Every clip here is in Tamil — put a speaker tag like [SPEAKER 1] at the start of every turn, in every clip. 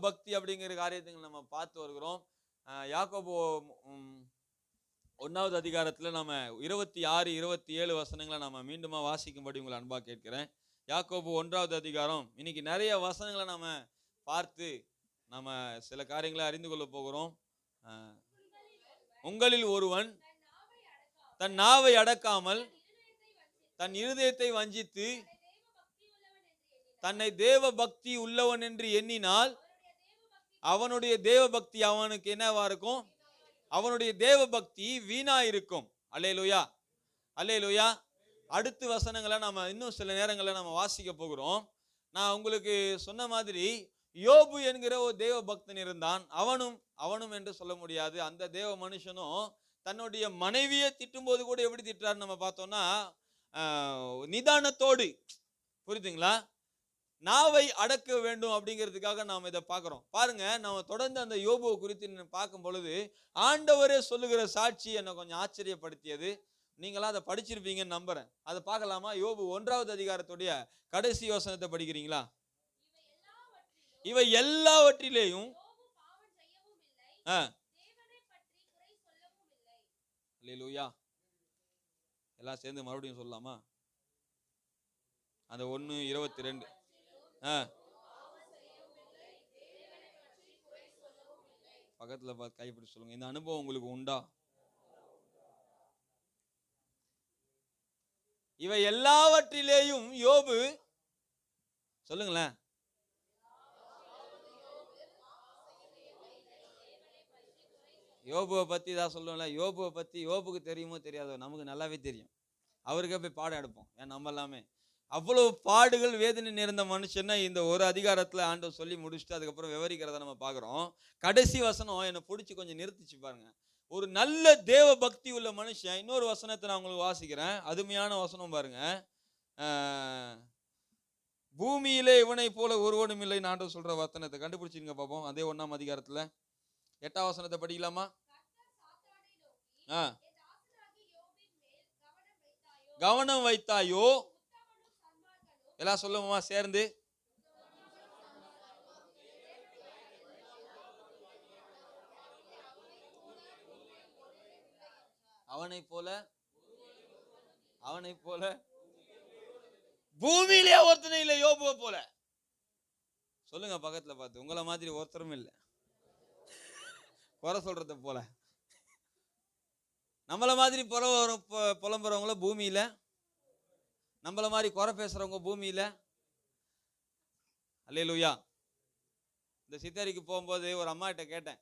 [SPEAKER 1] பக்தி அப்படிங்கிற காரியத்தை நம்ம பார்த்து வருகிறோம். யாக்கோபு 1வது அதிகாரத்துல நம்ம 26, 27 வசனங்களை நம்ம மீண்டுமா வாசிக்கும்படி உங்களை அன்பா கேட்கிறேன். யாக்கோபு 1வது அதிகாரம். இன்னைக்கு நிறைய வசனங்களை நம்ம பார்த்து நம்ம சில காரியங்களை அறிந்து கொள்ள போகிறோம். உங்களில் ஒருவன் தன் நாவை அடக்காமல் தன் இருதயத்தை வஞ்சித்து தன்னை தேவ பக்தி உள்ளவன் என்று எண்ணினால் அவனுடைய தேவ பக்தி அவனுக்கு என்னவா இருக்கும்? அவனுடைய தேவ பக்தி வீணா இருக்கும். அல்லேலூயா, அல்லேலூயா. அடுத்த வசனங்களை நம்ம இன்னும் சில நேரங்களில் நம்ம வாசிக்க போகிறோம். நான் உங்களுக்கு சொன்ன மாதிரி யோபு என்கிற ஒரு தேவ பக்தன் இருந்தான். அவனும் என்று சொல்ல முடியாது. அந்த தேவ மனுஷனும் தன்னுடைய மனைவியை திட்டும் போது கூட எப்படி திட்டுறாரு நம்ம பார்த்தோம்னா நிதானத்தோடு, புரியுதுங்களா, நாவை அடக்க வேண்டும் அப்படிங்கிறதுக்காக நாம் இதை பார்க்குறோம். பாருங்க, நம்ம தொடர்ந்து அந்த யோபுவை குறித்து பார்க்கும் பொழுது ஆண்டவரே சொல்லுகிற சாட்சி என்னை கொஞ்சம் ஆச்சரியப்படுத்தியது. நீங்களாம் அதை படிச்சிருப்பீங்கன்னு நம்புறேன். அதை பார்க்கலாமா? யோபு 1வது அதிகாரத்துடைய கடைசி வசனத்தை படிக்கிறீங்களா? இவை எல்லாவற்றிலேயும் அல்லேலூயா. எல்லாம் சேர்ந்து மறுபடியும் சொல்லலாமா? அந்த 1:22 பக்கத்துல பார்த்து கைப்பிடி சொல்லுங்க. இந்த அனுபவம் உங்களுக்கு உண்டா? இவை எல்லாவற்றிலேயும் யோபு, சொல்லுங்களேன், யோபுவை பத்தி தான் சொல்லுவோம்ல. யோபுவை பத்தி யோபுக்கு தெரியுமோ தெரியாதோ, நமக்கு நல்லாவே தெரியும். அவருக்கே போய் பாடம் எடுப்போம். ஏன் நம்ம எல்லாமே அவ்வளவு பாடுகள் வேதனை நிறைந்த மனுஷன்னா இந்த ஒரு அதிகாரத்துல ஆண்டவர் சொல்லி முடிச்சுட்டு அதுக்கப்புறம் விவரிக்கிறத நம்ம பார்க்குறோம். கடைசி வசனம் என்னை பிடிச்சி கொஞ்சம் நிறுத்திச்சு பாருங்க. ஒரு நல்ல தேவ பக்தி உள்ள மனுஷன், இன்னொரு வசனத்தை நான் உங்களுக்கு வாசிக்கிறேன், அருமையான வசனம் பாருங்க. பூமியிலே இவனை போல ஒருவனும் இல்லை ஆண்டவர் சொல்ற வசனத்தை கண்டுபிடிச்சிருங்க பார்ப்போம். அதே 1ஆம் அதிகாரத்துல 8ஆம் வசனத்தை படிக்கலாமா? கவனம் வைத்தாயோ, எல்லாம் சொல்லுமா சேர்ந்து, அவனை போல பூமியிலே ஒருத்தனை இல்லை யோபுவை போல. சொல்லுங்க பக்கத்துல பார்த்து, உங்களை மாதிரி ஒருத்தரும் இல்லை. குறை சொல்றத போல நம்மள மாதிரி புலம்புறவங்கள பூமியில, நம்மள மாதிரி குறை பேசுறவங்க பூமியில. அல்லேலூயா. இந்த சித்தரிக்கு போகும்போது ஒரு அம்மாட்ட கேட்டேன்,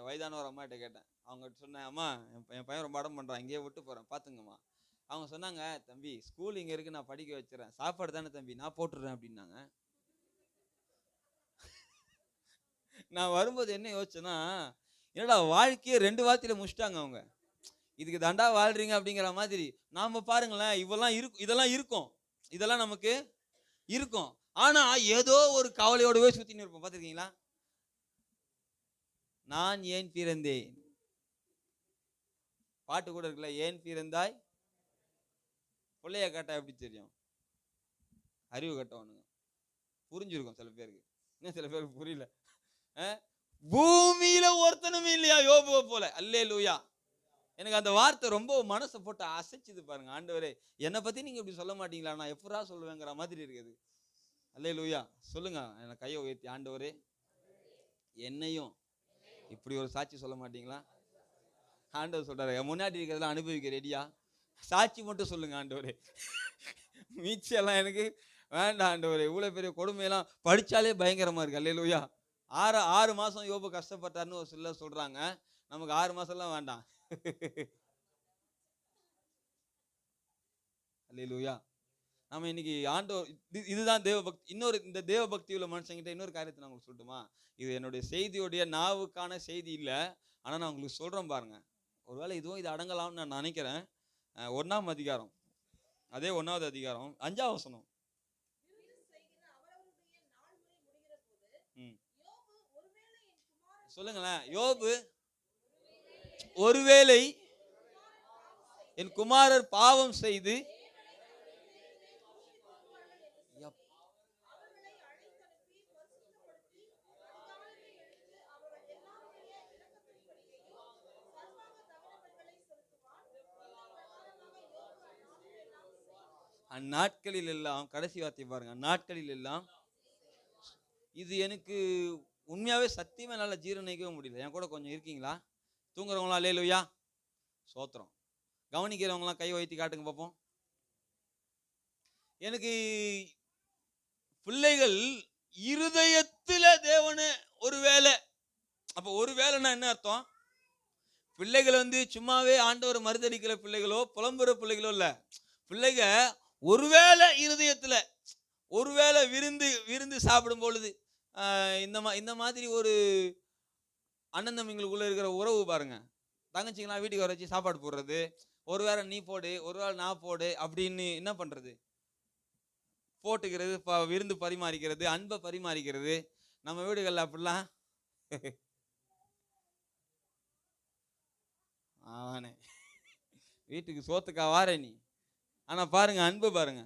[SPEAKER 1] வயதான ஒரு அம்மாட்ட கேட்டேன். அவங்க சொன்னேன், அம்மா என் பையன் ரொம்ப அடம் பண்றான், இங்கேயே விட்டு போறேன் பாத்துங்கம்மா. அவங்க சொன்னாங்க, தம்பி ஸ்கூல் இங்க இருக்கு, நான் படிக்க வச்சிடறேன், சாப்பாடு தானே தம்பி நான் போட்டுடுறேன் அப்படின்னாங்க. நான் வரும்போது என்ன யோசிச்சேன்னா, என்னடா வாழ்க்கையை 2 வார்த்தையில முடிச்சிட்டாங்க அவங்க. இதுக்கு தண்டா வாழ்றீங்க அப்படிங்கிற மாதிரி. நாம பாருங்களேன், இதெல்லாம் நமக்கு இருக்கும். ஆனா ஏதோ ஒரு கவலையோடவே சுத்தின்னு இருப்போம். பார்த்துருக்கீங்களா? நான் ஏன் பிறந்தேன் பாட்டு கூட இருக்குல்ல, ஏன் பிறந்தாய் பிள்ளைய கேட்டா எப்படி தெரியும்? அறிவு கட்டவனுங்க புரிஞ்சிருக்கும் சில பேருக்கு, இன்னும் சில பேருக்கு புரியல. பூமியில ஒருத்தனும் இல்லையா யோபுவை போல. அல்லேலூயா. எனக்கு அந்த வார்த்தை ரொம்ப மனசை போட்டு அசைச்சுது பாருங்க. ஆண்டவரே, என்னை பத்தி நீங்க இப்படி சொல்ல மாட்டீங்களா, நான் எப்படா சொல்லுவேங்கிற மாதிரி இருக்குது. அல்லேலூயா. சொல்லுங்க, எனக்கு கையை உயர்த்தி, ஆண்டவரே என்னையும் இப்படி ஒரு சாட்சி சொல்ல மாட்டீங்களா? ஆண்டவர் சொல்றாரு, முன்னாடி இருக்கிறதெல்லாம் அனுபவிக்க ரெடியா? சாட்சி மட்டும் சொல்லுங்க ஆண்டவரே, மீச்செல்லாம் எனக்கு வேண்டாம் ஆண்டவரே. இவ்வளவு பெரிய கொடுமையெல்லாம் படிச்சாலே பயங்கரமா இருக்கு. அல்லேலூயா. 6 மாசம் யோபு கஷ்டப்பட்டாருன்னு ஒரு சிலர் சொல்றாங்க. நமக்கு 6 மாசம்லாம் வேண்டாம். அல்லேலூயா. நம்ம இன்னைக்கு ஆண்டவர், இதுதான் தேவ பக்தி. இந்த தேவ பக்தி உள்ள மனுஷங்கிட்ட இன்னொரு காரியத்தை நான் உங்களுக்கு சொல்லட்டுமா? இது என்னுடைய செய்தியோடைய நாவுக்கான செய்தி இல்லை, ஆனா நான் உங்களுக்கு சொல்றேன் பாருங்க. ஒருவேளை இதுவும் இது அடங்கலாம்னு நான் நினைக்கிறேன். 1ஆம் அதிகாரம், அதே 1வது அதிகாரம் 5ஆம் வசனம். சொல்லுங்களேன். யோபு, ஒருவேளை என் குமாரர் பாவம் செய்து அந்நாட்களில் எல்லாம், கடைசி வார்த்தை பாருங்க, அந்நாட்களில் எல்லாம். இது எனக்கு உண்மையாவே சத்தியமா என்னால ஜீரணிக்கவே முடியல. என் கூட கொஞ்சம் இருக்கீங்களா? தூங்குறவங்களா அல்லேலூயா சோத்திரம். கவனிக்கிறவங்களாம் கை வைத்து காட்டுங்க பார்ப்போம். எனக்கு பிள்ளைகள் இருதயத்துல தேவனு ஒருவேளை, அப்ப ஒருவேளைன்னா என்ன அர்த்தம்? பிள்ளைகள் சும்மாவே ஆண்டவர் மறுதளிக்கிற பிள்ளைகளோ புலம்புற பிள்ளைகளோ இல்ல. பிள்ளைங்க ஒருவேளை இருதயத்துல, ஒருவேளை விருந்து சாப்பிடும் பொழுது இந்த மாதிரி ஒரு அண்ணன் தம்பிங்களுக்குள்ள இருக்கிற உறவு பாருங்க. தங்கச்சிங்களாம் வீட்டுக்கு வர வச்சு சாப்பாடு போடுறது, ஒருவேளை நீ போடு, ஒருவேளை நான் போடு அப்படின்னு என்ன பண்றது? போட்டுக்கிறது, விருந்து பரிமாறிக்கிறது, அன்பை பரிமாறிக்கிறது. நம்ம வீடுகள்ல அப்படிலாம் ஆனே வீட்டுக்கு சோத்துக்கா வார நீ. ஆனா பாருங்க, அன்பு பாருங்க,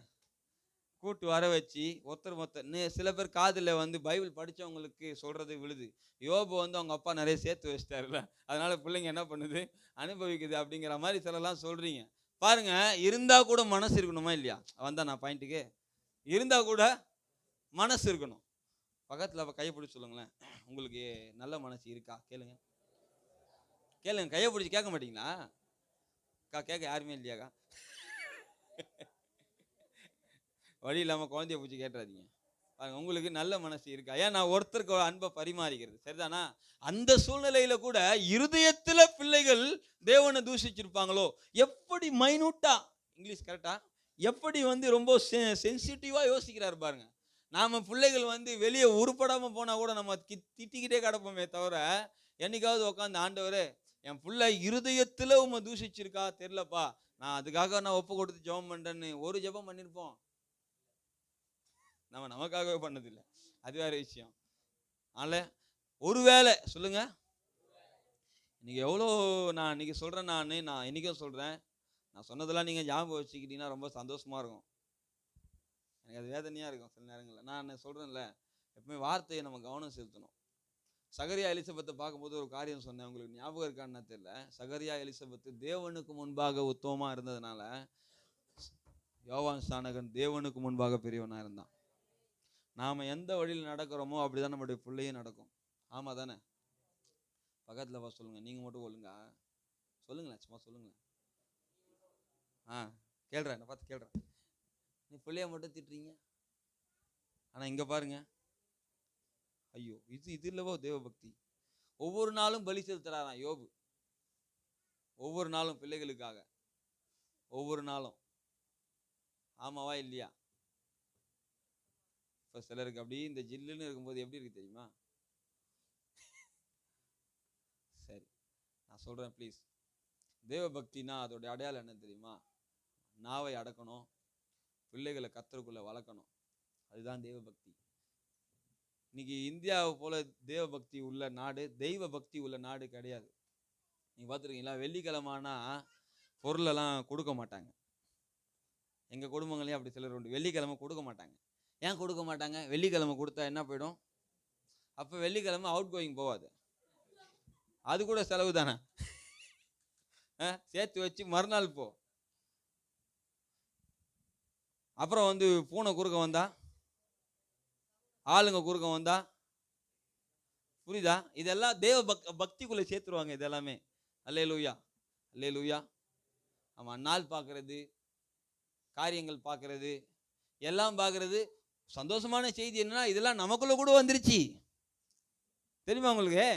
[SPEAKER 1] கூட்டு வர வச்சு ஒருத்தர் சில பேர் காதுல பைபிள் படிச்சவங்களுக்கு சொல்றது விழுது. யோபு அவங்க அப்பா நிறைய சேர்த்து வச்சிட்டாருல, அதனால பிள்ளைங்க என்ன பண்ணுது, அனுபவிக்குது அப்படிங்கிற மாதிரி சிலலாம் சொல்றீங்க. பாருங்க, இருந்தா கூட மனசு இருக்கணுமா இல்லையா? வந்தா நான் பாயிண்ட்டுக்கு, இருந்தா கூட மனசு இருக்கணும். பக்கத்துல கையை பிடிச்சி சொல்லுங்களேன், உங்களுக்கு நல்ல மனசு இருக்கா? கேளுங்க கேளுங்க, கையை பிடிச்சி கேட்க மாட்டீங்களா? கேட்க யாருமே இல்லையாக்கா? வழி இல்லாம குழந்தைய பூச்சி கேட்டுறாதீங்க. பாருங்க, உங்களுக்கு நல்ல மனசு இருக்கா? ஏன் நான் ஒருத்தருக்கு அன்பை பரிமாறிக்கிறது, சரிதானா? அந்த சூழ்நிலையில கூட இருதயத்துல பிள்ளைகள் தேவனை தூஷிச்சிருப்பாங்களோ, எப்படி மைனூட்டா, இங்கிலீஷ் கரெக்டா, எப்படி ரொம்ப சென்சிட்டிவா யோசிக்கிறாரு பாருங்க. நாம பிள்ளைகள் வெளியே உருப்படாம போனா கூட நம்ம திட்டிக்கிட்டே கிடப்போமே தவிர, என்னைக்காவது உட்காந்து ஆண்டவரே என் பிள்ளை இருதயத்துல உண்மை தூஷிச்சிருக்கா தெரியலப்பா, நான் அதுக்காக நான் ஒப்பு கொடுத்து ஜெபம் பண்றேன்னு ஒரு ஜெபம் பண்ணிருப்போம்? நம்ம நமக்காகவே பண்ணதில்லை, அது வேற விஷயம். அதனால ஒருவேளை சொல்லுங்க, இன்னைக்கு எவ்வளோ நான் இன்னைக்கு சொல்றேன், நான் இன்னைக்கும் சொல்றேன், நான் சொன்னதெல்லாம் நீங்க ஞாபகம் வச்சுக்கிட்டீங்கன்னா ரொம்ப சந்தோஷமா இருக்கும். எனக்கு அது வேதனையா இருக்கும் சில நேரங்களில். நான் சொல்றேன்ல, எப்பவுமே வார்த்தையை நம்ம கவனம் செலுத்தணும். சகரியா எலிசபெத்தை பார்க்கும்போது ஒரு காரியம் சொன்னேன், உங்களுக்கு ஞாபகம் இருக்கான்னு தெரியல. சகரியா எலிசபெத்து தேவனுக்கு முன்பாக உத்தமமா இருந்ததுனால யோவான் ஸ்நானகன் தேவனுக்கு முன்பாக பெரியவனா இருந்தான். நாம எந்த வழியில் நடக்கிறோமோ அப்படிதான் நம்முடைய பிள்ளையும் நடக்கும். ஆமா தானே? பக்கத்துல சொல்லுங்க, நீங்க மட்டும் ஒழுங்கா சொல்லுங்களேன், சும்மா சொல்லுங்களேன். கேள்றேன், என்ன பார்த்து கேள்றேன். நீ பிள்ளைய மட்டும் திட்டுறீங்க, ஆனா இங்க பாருங்க, ஐயோ இது இல்லவோ தேவ பக்தி. ஒவ்வொரு நாளும் பலி செலுத்துறாராம் யோபு, ஒவ்வொரு நாளும் பிள்ளைகளுக்காக, ஒவ்வொரு நாளும். ஆமாவா இல்லையா? இப்ப சிலருக்கு அப்படி இந்த ஜில்லுன்னு இருக்கும்போது எப்படி இருக்கு தெரியுமா? சரி, நான் சொல்றேன் ப்ளீஸ். தேவ பக்தினா அதோட அடையாளம் என்ன தெரியுமா? நாவை அடக்கணும், பிள்ளைகளை கர்த்தருக்குள்ள வளர்க்கணும், அதுதான் தேவ பக்தி. இன்னைக்கு இந்தியாவை போல தேவ பக்தி உள்ள நாடு, தெய்வ பக்தி உள்ள நாடு கிடையாது. நீங்க பார்த்துருக்கீங்களா? வெள்ளிக்கிழமானா பொருளெல்லாம் கொடுக்க மாட்டாங்க. எங்க குடும்பங்களையும் அப்படி சிலர் உண்டு, வெள்ளிக்கிழமை கொடுக்க மாட்டாங்க. ஏன் கொடுக்க மாட்டாங்க? வெள்ளிக்கிழமை கொடுத்தா என்ன போயிடும்? அப்ப வெள்ளிக்கிழமை அவுட் கோயிங் போவாது, அது கூட செலவு தானே, சேர்த்து வச்சு மறுநாள் போ. அப்புறம் பூனை குறுக்க வந்தா, ஆளுங்க குறுக்க வந்தா, புரியுதா? இதெல்லாம் தேவ பக்திக்குள்ள சேர்த்துருவாங்க. இதெல்லாமே அல்லேலூயா அல்லேலூயா. ஆமா, நாள் பார்க்கறது, காரியங்கள் பார்க்கறது, எல்லாம் பார்க்கறது. சந்தோஷமான செய்தி என்னன்னா, இதெல்லாம் நமக்குள்ள கூட வந்துருச்சு, தெரியுமா உங்களுக்கு?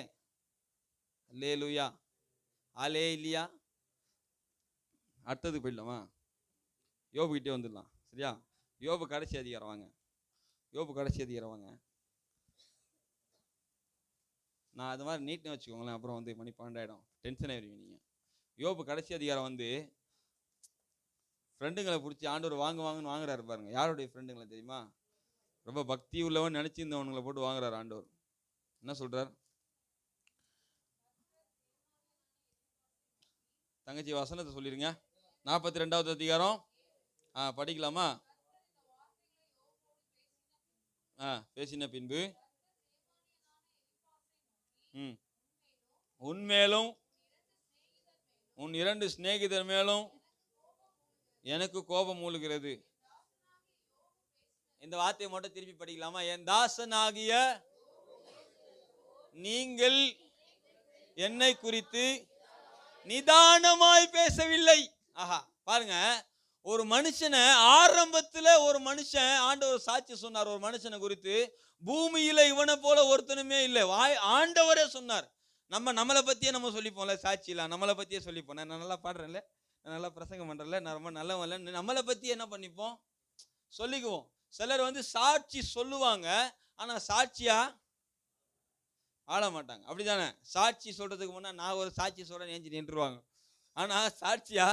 [SPEAKER 1] அல்லேலூயா ஆலே இல்லையா? அடுத்தது போயிடலாமா? யோபு கிட்டே வந்துடலாம், சரியா? யோபு கடைசி அதிகாரம் வாங்க, யோபு கடைசி அதிகாரம் வாங்க. நான் அது மாதிரி நீட்னு வச்சுக்கோங்களேன், அப்புறம் மணி 12 ஆயிடும், டென்ஷன் ஆயிடுவீங்க நீங்க. யோபு கடைசி அதிகாரம் ஃப்ரெண்டுங்களை பிடிச்சி ஆண்டவர் வாங்குன்னு வாங்குறாரு பாருங்க. யாருடைய ஃப்ரெண்டுங்களை தெரியுமா? ரொம்ப பக்தி உள்ளவன் நினைச்சிருந்தவனுங்களை போட்டு வாங்குறாரு ஆண்டவர். என்ன சொல்றார்? தங்கச்சி வசனத்தை சொல்லிருங்க, 42வது அதிகாரம். படிக்கலாமா? பேசின பின்பு உன்மேலும் உன் 2 சிநேகிதர் மேலும் எனக்கு கோபம் மூழுகிறது. இந்த வார்த்தையை மட்டும் திருப்பி படிக்கலாமா? என் தாசனாகிய நீங்கள் என்னை குறித்து நிதானமாய் பேசவில்லை. ஆஹா, பாருங்க, ஒரு மனுஷனை ஆரம்பத்துல ஒரு மனுஷன் ஆண்டவர் சாட்சி சொன்னார் ஒரு மனுஷனை குறித்து, பூமியில இவனை போல ஒருத்தனுமே இல்லை. ஆண்டவரே சொன்னார். நம்மளை பத்தியே நம்ம சொல்லிப்போம்ல, சாட்சிலாம் நம்மளை பத்தியே சொல்லிப்போம். நான் நல்லா பாடுறேன்ல, நான் நல்லா பிரசங்கம் பண்றேன்ல, நான் ரொம்ப நல்லவன்ல, நம்மளை பத்தி என்ன பண்ணிப்போம், சொல்லிக்குவோம். சிலர் சாட்சி சொல்லுவாங்க, ஆனா சாட்சியா ஆள மாட்டாங்க. அப்படிதானே? சாட்சி சொல்றதுக்கு முன்னா நான் ஒரு சாட்சி சொல்றேன் ஏஞ்சி நின்றுவாங்க, ஆனா சாட்சியா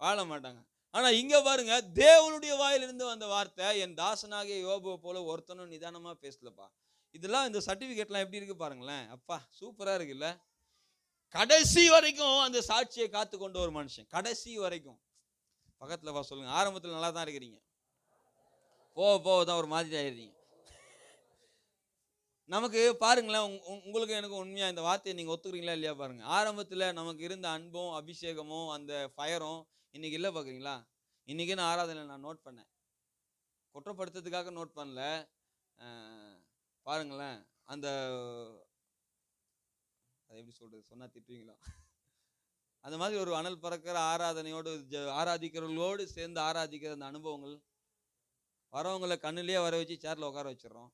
[SPEAKER 1] வாழ மாட்டாங்க. ஆனா இங்க பாருங்க, தேவனுடைய வாயிலிருந்து வந்த வார்த்தை, என் தாசனாகிய யோபுவை போல ஒருத்தனும் நிதானமா பேசலப்பா. இதெல்லாம் இந்த சர்டிபிகேட்லாம் எப்படி இருக்கு பாருங்களேன். அப்பா சூப்பரா இருக்குல்ல. கடைசி வரைக்கும் அந்த சாட்சியை காத்து கொண்ட ஒரு மனுஷன், கடைசி வரைக்கும். பக்கத்துல வா சொல்லுங்க, ஆரம்பத்தில் நல்லா தான் இருக்கிறீங்க, போதான் ஒரு மாதிரி ஆயிடுறீங்க. நமக்கு பாருங்களேன், உங்களுக்கு எனக்கு உண்மையா இந்த வார்த்தையை நீங்க ஒத்துக்கிறீங்களா இல்லையா பாருங்க. ஆரம்பத்துல நமக்கு இருந்த அன்பும் அபிஷேகமும் அந்த ஃபயரும் இன்னைக்கு இல்லை பாக்குறீங்களா? இன்னைக்கு நான் ஆராதனை நான் நோட் பண்ணேன், குற்றப்படுத்துறதுக்காக நோட் பண்ணல. பாருங்களேன், அந்த அதை எப்படி சொல்றது, சொன்னா திட்டுவீங்களா? அந்த மாதிரி ஒரு அனல் பறக்கிற ஆராதனையோடு ஆராதிக்கிறவர்களோடு சேர்ந்து ஆராதிக்கிற அந்த அனுபவங்கள், வரவங்களை கண்ணுலயே வர வச்சு சேர்ல உட்கார வச்சிடறோம்.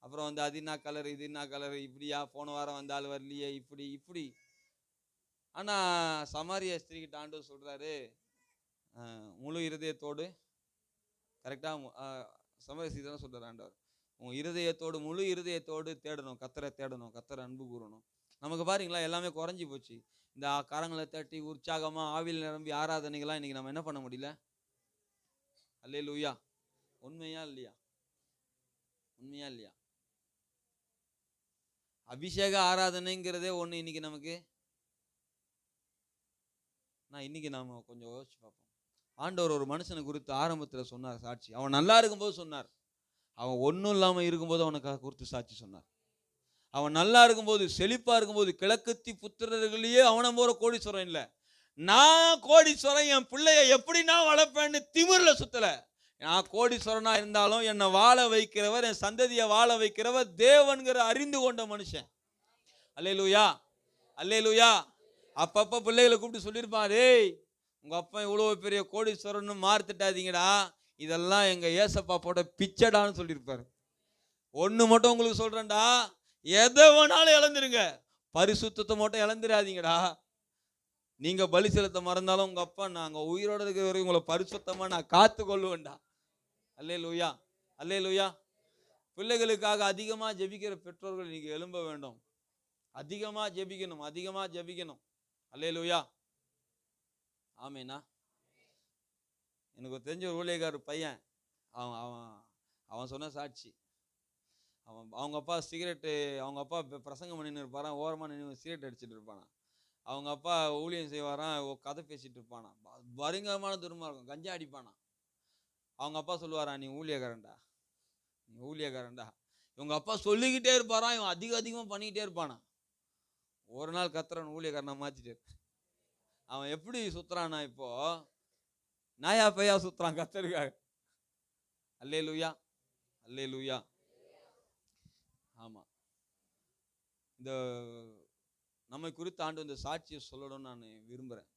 [SPEAKER 1] அப்புறம் அது என்ன கலர், இது என்ன கலர், இப்படியா, போன வாரம் வந்தாலும் வரலையே, இப்படி. ஆனா சமாரிய ஸ்திரீகிட்ட ஆண்டவர் சொல்றாரு, முழு இருதயத்தோடு, கரெக்டா சமாரிய ஸ்திரீ தானே சொல்றாரு ஆண்டவர், உன் இருதயத்தோடு, முழு இருதயத்தோடு தேடணும், கத்தரை தேடணும், கத்தரை அன்பு கூறணும். நமக்கு பாருங்களா, எல்லாமே குறைஞ்சி போச்சு. இந்த கரங்களை தட்டி உற்சாகமா ஆவியில் நிரம்பி ஆராதனைகள்லாம் இன்னைக்கு நம்ம என்ன பண்ண முடியல. அல்லேலூயா. உண்மையா இல்லையா? உண்மையா இல்லையா? அபிஷேக ஆராதனைங்கிறதே ஒண்ணு இன்னைக்கு நமக்கு. இன்னைக்கு நாம கொஞ்சம் யோசிச்சு பார்ப்போம். ஆண்டவர் ஒரு மனுஷனை குறித்து ஆரம்பத்துல சொன்னார் சாட்சி. அவன் நல்லா இருக்கும்போது சொன்னார், அவன் ஒன்றும் இல்லாம இருக்கும்போது அவனுக்காக குறித்து சாட்சி சொன்னார். அவன் நல்லா இருக்கும்போது, செழிப்பா இருக்கும்போது, கிழக்கத்தி புத்திரர்களையே அவனை போற கோடீஸ்வரன் இல்லை, நான் கோடீஸ்வரன், என் பிள்ளைய எப்படி நான் வளர்ப்பேன்னு திமிர்ல சுத்தல. நான் கோடீஸ்வரனா இருந்தாலும் என்னை வாழ வைக்கிறவர், என் சந்ததியை வாழ வைக்கிறவர் தேவன்கிற அறிந்து கொண்ட மனுஷன். அல்லேலூயா, அல்லேலூயா. அப்பப்ப பிள்ளைகளை கூப்பிட்டு சொல்லியிருப்பான், டேய் உங்க அப்பா இவ்வளவு பெரிய கோடீஸ்வரன் மார்த்திட்டாதீங்கடா, இதெல்லாம் எங்க ஏசப்பா போட்ட பிச்சடான்னு சொல்லியிருப்பாரு. ஒண்ணு மட்டும் உங்களுக்கு சொல்றேன்டா, எதை வேணாலும் இழந்துருங்க, பரிசுத்தத்தை மட்டும் இழந்துடாதீங்கடா. நீங்க பலி செலுத்த மறந்தாலும் உங்க அப்பா நாங்க உயிரோட இருக்கிற வரைக்கும் உங்களை பரிசுத்தமா நான் காத்து கொள்ளுவேன்டா. அல்லேலூயா, அல்லேலூயா. பிள்ளைகளுக்காக அதிகமா ஜெபிக்கிற பெற்றோர்கள் நீங்க எழும்ப வேண்டும். அதிகமா ஜெபிக்கணும், அதிகமா ஜெபிக்கணும். அல்லேலூயா, ஆமேனா. எனக்கு தெரிஞ்ச ஒரு ஊழியக்காரர் பையன், அவன் சொன்ன சாட்சி, அவங்க அப்பா சிகரெட்டு, அவங்க அப்பா பிரசங்கம் பண்ணின்னு இருப்பாரான், ஓரமாக நின்று சிகரெட் அடிச்சுட்டு இருப்பானா. அவங்க அப்பா ஊழியம் செய்வாரான், கதை பேசிட்டு இருப்பானா, பயங்கரமான துருமா இருக்கும், கஞ்சா அடிப்பானா. அவங்க அப்பா சொல்லுவாரா, நீ ஊழியக்காரன்டா, நீ ஊழியக்காரன்டா. இவங்க அப்பா சொல்லிக்கிட்டே இருப்பாரான், இவன் அதிகமாக பண்ணிக்கிட்டே இருப்பானா. ஒரு நாள் கத்துறான், ஊழியக்காரனை மாத்திட்டு. அவன் எப்படி சுத்துறானா, இப்போ நாயா பையா சுத்துறான் கத்தருக்காக. அல்லேலூயா, அல்லேலூயா. ஆமா, இந்த நம்மை குறித்து ஆண்டு இந்த சாட்சியை சொல்லணும்னு நான் விரும்புகிறேன்.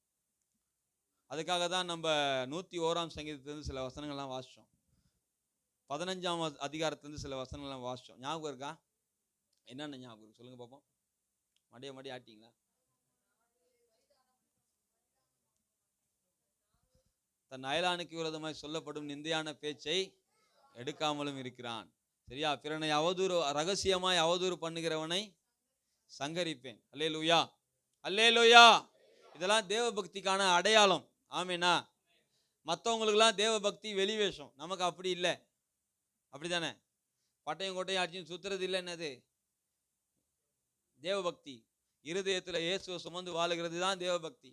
[SPEAKER 1] அதுக்காக தான் நம்ம 101ஆம் சங்கீதத்திலிருந்து சில வசனங்கள்லாம் வாசித்தோம், 15ஆம் அதிகாரத்திலிருந்து சில வசனங்கள்லாம் வாசித்தோம். ஞாபகம் இருக்கா? என்னென்ன ஞாபகம் இருக்கு சொல்லுங்க பார்ப்போம். மடிய ஆட்டிங்களா? தன் அயலானுக்கு விரோதமாய் சொல்லப்படும் நிந்தையான பேச்சை எடுக்காமலும் இருக்கிறான். சரியா? பிறனை அவதூறு, ரகசியமாய் அவதூறு பண்ணுகிறவனை சங்கரிப்பேன். அல்லேலூயா, அல்லேலூயா. இதெல்லாம் தேவ பக்திக்கான அடையாளம். ஆமேனா? மற்றவங்களுக்கெல்லாம் தேவ பக்தி வெளிவேஷம், நமக்கு அப்படி இல்லை. அப்படித்தானே? பட்டையும் கோட்டையும் அடிச்சு சுத்துறது இல்லை. என்னது தேவ பக்தி? இருதயத்தில் இயேசுவை சுமந்து வாழுகிறது தான் தேவ பக்தி.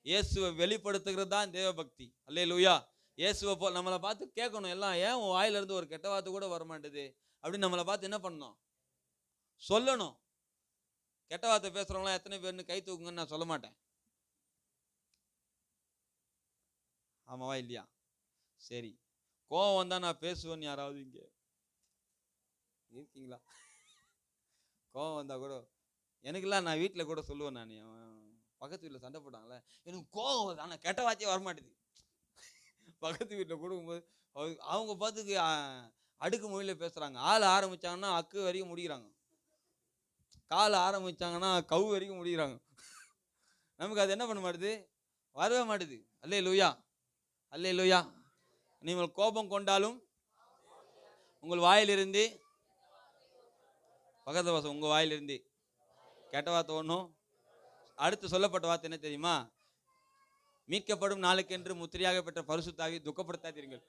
[SPEAKER 1] இயேசுவை வெளிப்படுத்துகிறது தான் தேவ பக்தி. அல்லேலூயா. இயேசுவை போல் நம்மளை பார்த்து கேட்கணும் எல்லாம், ஏன் உன் வாயிலிருந்து ஒரு கெட்ட வார்த்தை கூட வர மாட்டேது அப்படின்னு நம்மளை பார்த்து என்ன பண்ணணும்? சொல்லணும். கெட்ட வார்த்தை பேசுறவங்களாம் எத்தனை பேர்னு கை தூக்குங்கன்னு நான் சொல்ல மாட்டேன். ஆமாவா இல்லையா? சரி, கோவம் வந்தா நான் பேசுவேன்னு யாராவது இங்க இருக்கீங்களா? கோவம் வந்தா கூட எனக்குலாம் நான் வீட்டில் கூட சொல்லுவேன். நான் பக்கத்து வீட்டில் சண்டை போட்டாங்களே, எனக்கு கோவம் வருது, ஆனால் கெட்ட வார்த்தையே வரமாட்டேது. பக்கத்து வீட்டில் கொடுக்கும்போது அவங்க பார்த்துக்கு அடுக்கு மொழியில் பேசுகிறாங்க. ஆள் ஆரம்பித்தாங்கன்னா அக்கு வரைக்கும் முடிக்கிறாங்க, கால் ஆரம்பித்தாங்கன்னா கவு வரைக்கும் முடிக்கிறாங்க. நமக்கு அது என்ன பண்ண மாட்டுது, வரவே மாட்டுது. அல்லேலூயா, அல்லேலூயா. நீங்கள் கோபம் கொண்டாலும் உங்கள் வாயிலிருந்து, பக்கத்து வாசம் உங்கள் வாயிலிருந்து கெட்ட வார்த்தை ஒன்றும். அடுத்து சொல்லப்பட்ட வார்த்தை என்ன தெரியுமா? மீட்கப்படும் நாளுக்கென்று முத்திரையாக பெற்ற பரிசுத்த ஆவியை துக்கப்படுத்தாதீர்கள்.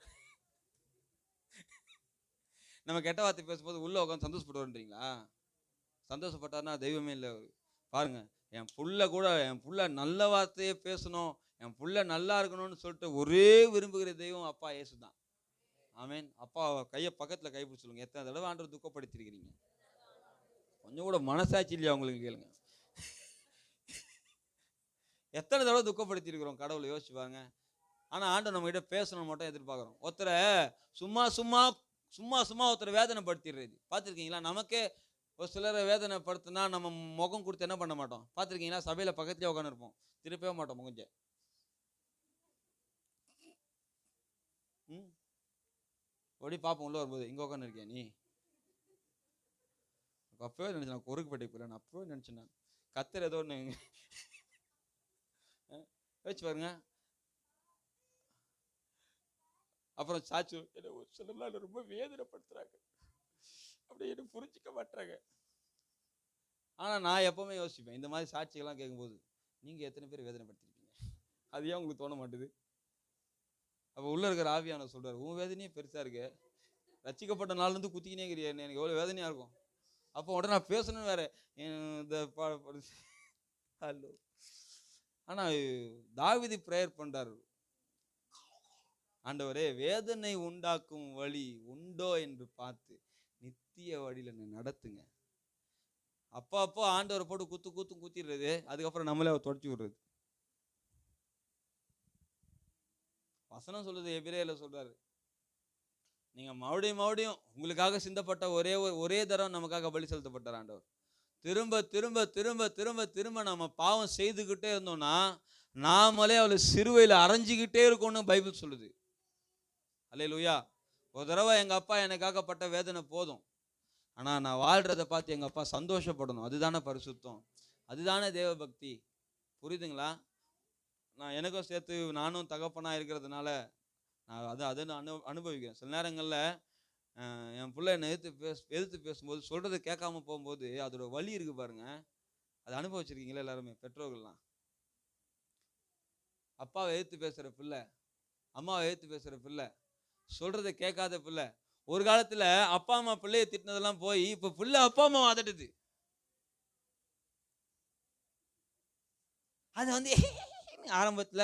[SPEAKER 1] நம்ம கெட்ட வார்த்தை பேசும்போது உள்ள உட்காந்து சந்தோஷப்படுவோன்றீங்களா? சந்தோஷப்பட்டார்னா தெய்வமே இல்லை. பாருங்க, என் புள்ள நல்ல வார்த்தையே பேசணும், என் புள்ள நல்லா இருக்கணும்னு சொல்லிட்டு ஒரே விரும்புகிற தெய்வம் அப்பா இயேசு தான். ஆமேன். அப்பா கையை பக்கத்துல கைப்பிடி சொல்லுங்க, எத்தனை தடவை ஆண்டவர் துக்கப்படுத்திருக்கிறீங்க? கொஞ்சம் கூட மனசாட்சி இல்லையா உங்களுக்கு? கேளுங்க, எத்தனை தடவை துக்கப்படுத்திருக்கிறோம் கடவுளை யோசிச்சு பாருங்க. ஆனா ஆண்டவர் நம்ம கிட்ட பேசணும் மட்டும் எதிர்பார்க்கிறோம். ஒருத்தரை சும்மா சும்மா சும்மா சும்மா ஒருத்தரை வேதனைப்படுத்திடுறது பார்த்துருக்கீங்களா? நமக்கே ஒரு சிலரை வேதனைப்படுத்தினா நம்ம முகம் கொடுத்து என்ன பண்ண மாட்டோம் பார்த்துருக்கீங்களா? சபையில பக்கத்துலேயே உட்காந்து இருப்போம், திருப்பவே மாட்டோம் முகஞ்ச. ஓடி பார்ப்போம் உள்ள வரும்போது, இங்கே உட்காந்து இருக்கேன் நீ. அப்பவே நினைச்சேன் நான் கொறுக்குப்பேட்டை போயில, நான் அப்பவே நினைச்சேன் நான் கத்துற ஏதோ ஒன்று வச்சு பாருங்க. அப்புறம் சாச்சு என்ன ஒரு சிலர்லாம் ரொம்ப வேதனைப்படுத்துறாங்க, அப்படி என்ன புரிஞ்சிக்க மாட்டாங்க. ஆனா நான் எப்பவுமே யோசிப்பேன், இந்த மாதிரி சாட்சிகள்லாம் கேட்கும்போது, நீங்க எத்தனை பேர் வேதனைப்படுத்திருக்கீங்க? அது ஏன் உங்களுக்கு தோண மாட்டுது? அப்போ உள்ள இருக்கிற ஆவியான சொல்றாரு, உன் வேதனையே பெருசா இருக்கு, ரசிக்கப்பட்ட நாள்ல இருந்து குத்திக்கினே இருக்கிறியா, எனக்கு எவ்வளவு வேதனையா இருக்கும். அப்போ உடனே நான் பேசணும் வேற இந்த ஹலோ. ஆனா தாவீது பிரேயர் பண்றாரு, ஆண்டவரே வேதனை உண்டாக்கும் வழி உண்டோ என்று பார்த்து நித்திய வழியில நடத்துங்க. அப்போ ஆண்டவரை போட்டு குத்திடுறது, அதுக்கப்புறம் நம்மளே அவர் தொடச்சி விடுறது. வசனம் சொல்லுது, எபிரேயர்ல சொல்றாரு, நீங்க மறுபடியும் உங்களுக்காக சிந்தப்பட்ட ஒரே தரம் நமக்காக பலி செலுத்தப்பட்டார் ஆண்டவர். திரும்ப திரும்ப திரும்ப திரும்ப திரும்ப நம்ம பாவம் செய்துக்கிட்டே இருந்தோம்னா நாமளே அவளை சிறுவையில் அரைஞ்சிக்கிட்டே இருக்கோம்னு பைபிள் சொல்லுது. அல்லேலூயா. ஒரு தடவை எங்க அப்பா எனக்காகப்பட்ட வேதனை போதும், ஆனா நான் வாழ்றதை பார்த்து எங்க அப்பா சந்தோஷப்படணும். அதுதானே பரிசுத்தம், அதுதானே தேவ பக்தி. புரியுதுங்களா? நான் எனக்கும் சேர்த்து நானும் தகப்பனா இருக்கிறதுனால நான் அதை அனுபவிக்கிறேன். சில நேரங்களில் என் பிள்ளை என்னை எதிர்த்து பேசும்போது சொல்றதை கேட்காம போகும்போது அதோட வலி இருக்கு பாருங்க, அதை அனுபவிச்சிருக்கீங்களா எல்லாருமே? பெற்றோர்கள்லாம் அப்பாவை எதிர்த்து பேசுற பிள்ளை, அம்மாவை எதிர்த்து பேசுற பிள்ளை, சொல்றதை கேட்காத பிள்ளை. ஒரு காலத்துல அப்பா அம்மா பிள்ளையை திட்டினதெல்லாம் போய் இப்ப பிள்ளை அப்பா அம்மா அதட்டுது. அது ஆரம்பத்துல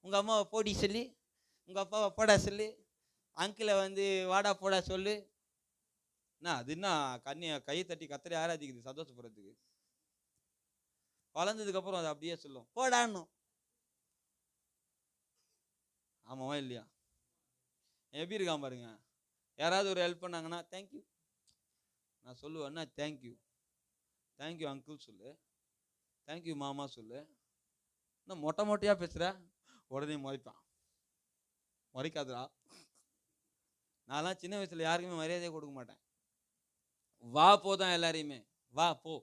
[SPEAKER 1] உங்க அம்மாவை போடி சொல்லி, உங்க அப்பாவை போடா சொல்லி, அங்கிளை வாடா போடா சொல்லு. அது என்ன கையை தட்டி கத்தரி ஆராதிக்குது சந்தோஷப்படுறதுக்கு. வளர்ந்ததுக்கு அப்புறம் அதை அப்படியே சொல்லும், போடான்னு. ஆமாவா இல்லையா? எப்படி இருக்கான் பாருங்க. யாராவது ஒரு ஹெல்ப் பண்ணாங்கன்னா தேங்க்யூ நான் சொல்லுவேன்னா, தேங்க்யூ அங்கிள் சொல்லு, தேங்க்யூ மாமா சொல்லு. நான் மொட்டையா பேசுற, உடனே முறைப்பான். முறைக்காதரா. நான்லாம் சின்ன வயசுல யாருக்குமே மரியாதையே கொடுக்க மாட்டேன். வா போதான் எல்லாரையுமே, வா போ,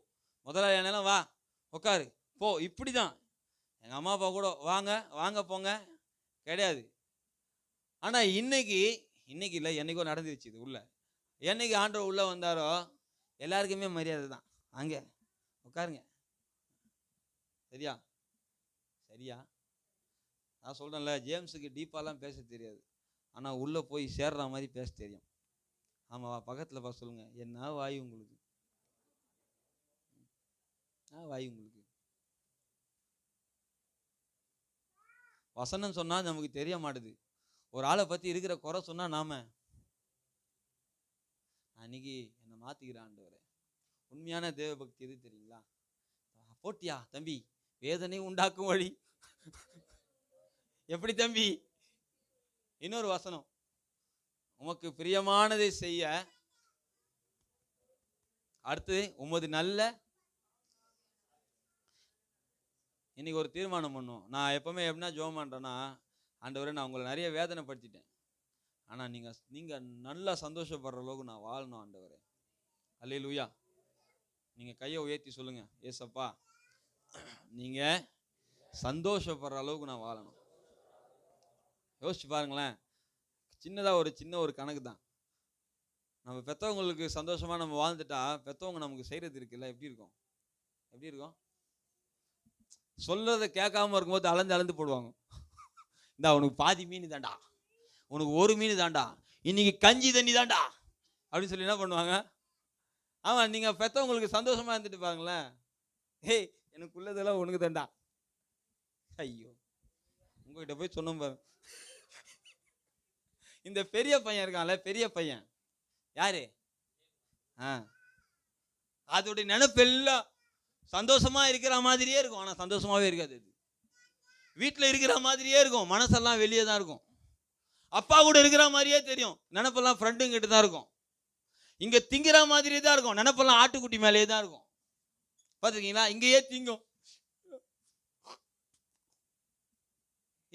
[SPEAKER 1] முதலாளி ஆனாலும் வா உட்காரு போ, இப்படிதான். எங்க அம்மா அப்பா கூட வாங்க வாங்க போங்க கிடையாது. ஆனா இன்னைக்கு இல்லை, என்னைக்கோ நடந்துருச்சு இது உள்ள. என்னைக்கு ஆண்டவர் உள்ள வந்தாரோ எல்லாருக்குமே மரியாதை தான். அங்க உட்காருங்க, சரியா சரியா. நான் சொல்றேன்ல, ஜேம்ஸுக்கு டீப்பாலாம் பேச தெரியாது, ஆனா உள்ள போய் சேர்ற மாதிரி பேச தெரியும். ஆமாவா? பக்கத்துல பா சொல்லுங்க, என்ன வாய் உங்களுக்கு, வாய் உங்களுக்கு. வசனம் சொன்னா நமக்கு தெரிய மாட்டுது. ஒரு ஆளை பத்தி இருக்கிற குறை சொன்னா நாம அன்னைக்கு என்னை மாத்திக்கிறேன் ஆண்டவரே. உண்மையான தேவ பக்தி எது தெரியுங்களா? போட்டியா தம்பி, வேதனை உண்டாக்கும் வழி எப்படி தம்பி? இன்னொரு வசனம், உமக்கு பிரியமானதை செய்ய, அடுத்து உமது நல்ல. இன்னைக்கு ஒரு தீர்மானம் பண்ணும். நான் எப்பவுமே எப்படின்னா ஜெபம் பண்றேன்னா, ஆண்டவரே நான் உங்களை நிறைய வேதனைப்படுத்திட்டேன், ஆனா நீங்க நல்லா சந்தோஷப்படுற அளவுக்கு நான் வாழணும் ஆண்டவரே. அல்லேலூயா. நீங்க கையை உயர்த்தி சொல்லுங்க, ஏசப்பா நீங்க சந்தோஷப்படுற அளவுக்கு நான் வாழணும். யோசிச்சு பாருங்களேன். சின்னதா ஒரு கணக்கு தான். நம்ம பெற்றவங்களுக்கு சந்தோஷமா நம்ம வாழ்ந்துட்டா, பெற்றவங்க நமக்கு செய்யறது இருக்குல்ல, எப்படி இருக்கும்? சொல்றதை கேட்காம இருக்கும்போது அளந்து போடுவாங்க. இந்த உனக்கு பாதி மீன் தாண்டா, உனக்கு ஒரு மீன் தாண்டா, இன்னைக்கு கஞ்சி தண்ணி தாண்டா அப்படின்னு சொல்லி என்ன பண்ணுவாங்க? ஆமா, நீங்க பெற்றவங்களுக்கு சந்தோஷமா இருந்துட்டு பாருங்களேன். ஏய் எனக்குள்ளதெல்லாம் உனக்கு தாண்டா. ஐயோ, உங்ககிட்ட போய் சொன்ன பாரு. இந்த பெரிய பையன் இருக்கான்ல, பெரிய பையன் யாரு? அதோடைய நினைப்பு எல்லாம் சந்தோஷமா இருக்கிற மாதிரியே இருக்கும், ஆனா சந்தோஷமாவே இருக்காது. அது வீட்டுல இருக்கிற மாதிரியே இருக்கும், மனசெல்லாம் வெளியே தான் இருக்கும். அப்பா கூட இருக்கிற மாதிரியே தெரியும், நினைப்பெல்லாம் ஃப்ரெண்டுங்க கிட்ட தான் இருக்கும். இங்க திங்கிற மாதிரியே தான் இருக்கும், நினைப்பெல்லாம் ஆட்டுக்குட்டி மேலேயே தான் இருக்கும். பாத்துருக்கீங்களா? இங்கேயே திங்கும்.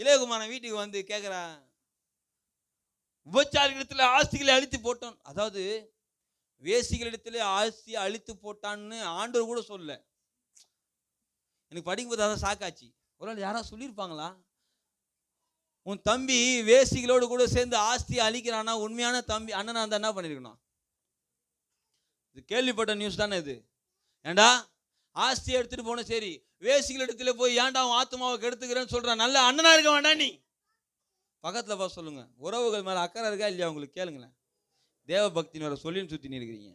[SPEAKER 1] இளையகுமாரன் வீட்டுக்கு வந்து கேட்கிறா, உபச்சாரிகளிடத்துல ஆஸ்திகளை அழித்து போட்டான். அதாவது வேசிகளிடத்துல ஆஸ்தியை அழித்து போட்டான்னு ஆண்டவர் கூட சொல்ல. எனக்கு படிக்கும்போது அதான் சாக்காச்சு. ஒரு நாள் யாராவது சொல்லியிருப்பாங்களா, உன் தம்பி வேசிகளோடு கூட சேர்ந்து ஆஸ்தியை அழிக்கிறானா, உண்மையான தம்பி அண்ணனா இருந்தா என்ன பண்ணிருக்கணும்? இது கேள்விப்பட்ட நியூஸ் தானே இது. ஏண்டா ஆஸ்தியை எடுத்துட்டு போன சரி, வேசிகள் இடத்துல போய் ஏன்டா அவன் ஆத்மாவை கெடுத்துக்கிறேன்னு சொல்றான், நல்ல அண்ணனா இருக்க வேண்டாம். நீ பக்கத்துல பா சொல்லுங்க, உறவுகள் மேல அக்கறை இருக்கா இல்லையா உங்களுக்கு கேளுங்களேன். தேவ பக்தின்னு வர சொல்லின்னு சுத்தி இருக்கிறீங்க.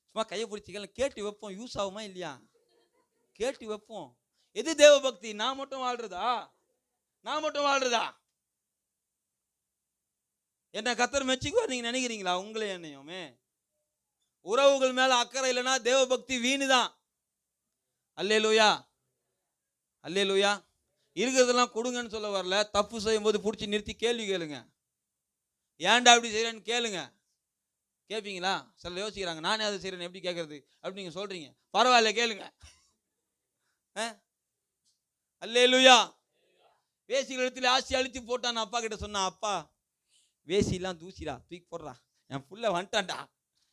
[SPEAKER 1] சும்மா கையை பிடிச்சி கேட்டு வைப்போம், யூஸ் ஆகுமா இல்லையா? கேட்டு வைப்போம். எது தேவ பக்தி? நான் மட்டும் வாழ்றதா? என்ன கர்த்தர் மெச்சிக்குவார் நீங்க நினைக்கிறீங்களா? உங்களே என்னையுமே உறவுகள் மேல அக்கறை இல்லைன்னா தேவ பக்தி வீணுதான். அல்லேலூயா, அல்லேலூயா. இருக்கிறதெல்லாம் கொடுங்கன்னு சொல்ல வரல. தப்பு செய்யும் போது பிடிச்சி நிறுத்தி கேள்வி கேளுங்க. ஏன்டா அப்படி செய்யறேன்னு கேளுங்க. கேட்பீங்களா? சில யோசிக்கிறாங்க, நானே அதை செய்யறேன்னு எப்படி கேட்கறது அப்படி நீங்க சொல்றீங்க. பரவாயில்ல, கேளுங்க. அல்லேலூயா. வேசிகள் இடத்துல ஆசி அழித்து போட்டான். அப்பா கிட்ட சொன்னா, அப்பா வேசிலாம் தூசிடா, தூக்கி போடுறா, என் புள்ள வந்துட்டான்டா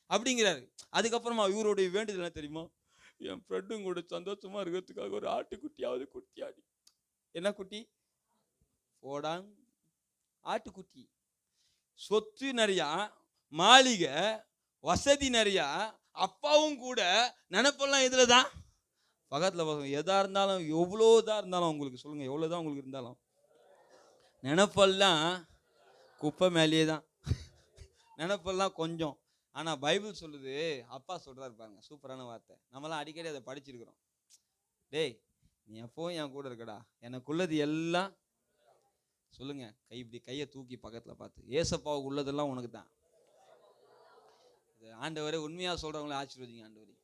[SPEAKER 1] அப்படிங்கிறாரு. அதுக்கப்புறமா இவருடைய வேண்டுதல் என்ன தெரியுமா? என் ஃப்ரெண்டும் கூட சந்தோஷமா இருக்கிறதுக்காக ஒரு ஆட்டுக்குட்டியாவது குட்டியாடி. என்ன குட்டி? போடான் ஆட்டுக்குட்டி. சொத்து நிறையா, மாளிகை வசதி நிறையா, அப்பாவும் கூட நினைப்பெல்லாம் இதுல தான். பக்கத்துல பசங்க எதா இருந்தாலும், எவ்வளோதான் இருந்தாலும் உங்களுக்கு சொல்லுங்க, எவ்வளோதான் உங்களுக்கு இருந்தாலும் நினைப்பெல்லாம் குப்பை மேலேயே தான். நினைப்பெல்லாம் கொஞ்சம். ஆனா பைபிள் சொல்லுது, அப்பா சொல்றாரு பாருங்க, சூப்பரான வார்த்தை. நம்மளாம் அடிக்கடி அதை படிச்சிருக்கிறோம். டேய் நீ எப்பவும் என் கூட இருக்கடா, எனக்குள்ளது எல்லாம் சொல்லுங்க. இப்படி கையை தூக்கி பக்கத்துல பார்த்து, ஏசப்பாவுக்கு உள்ளதெல்லாம் உனக்கு தான். ஆண்டவரே உண்மையா சொல்றவங்களே ஆசீர்வதிங்க ஆண்டவரே.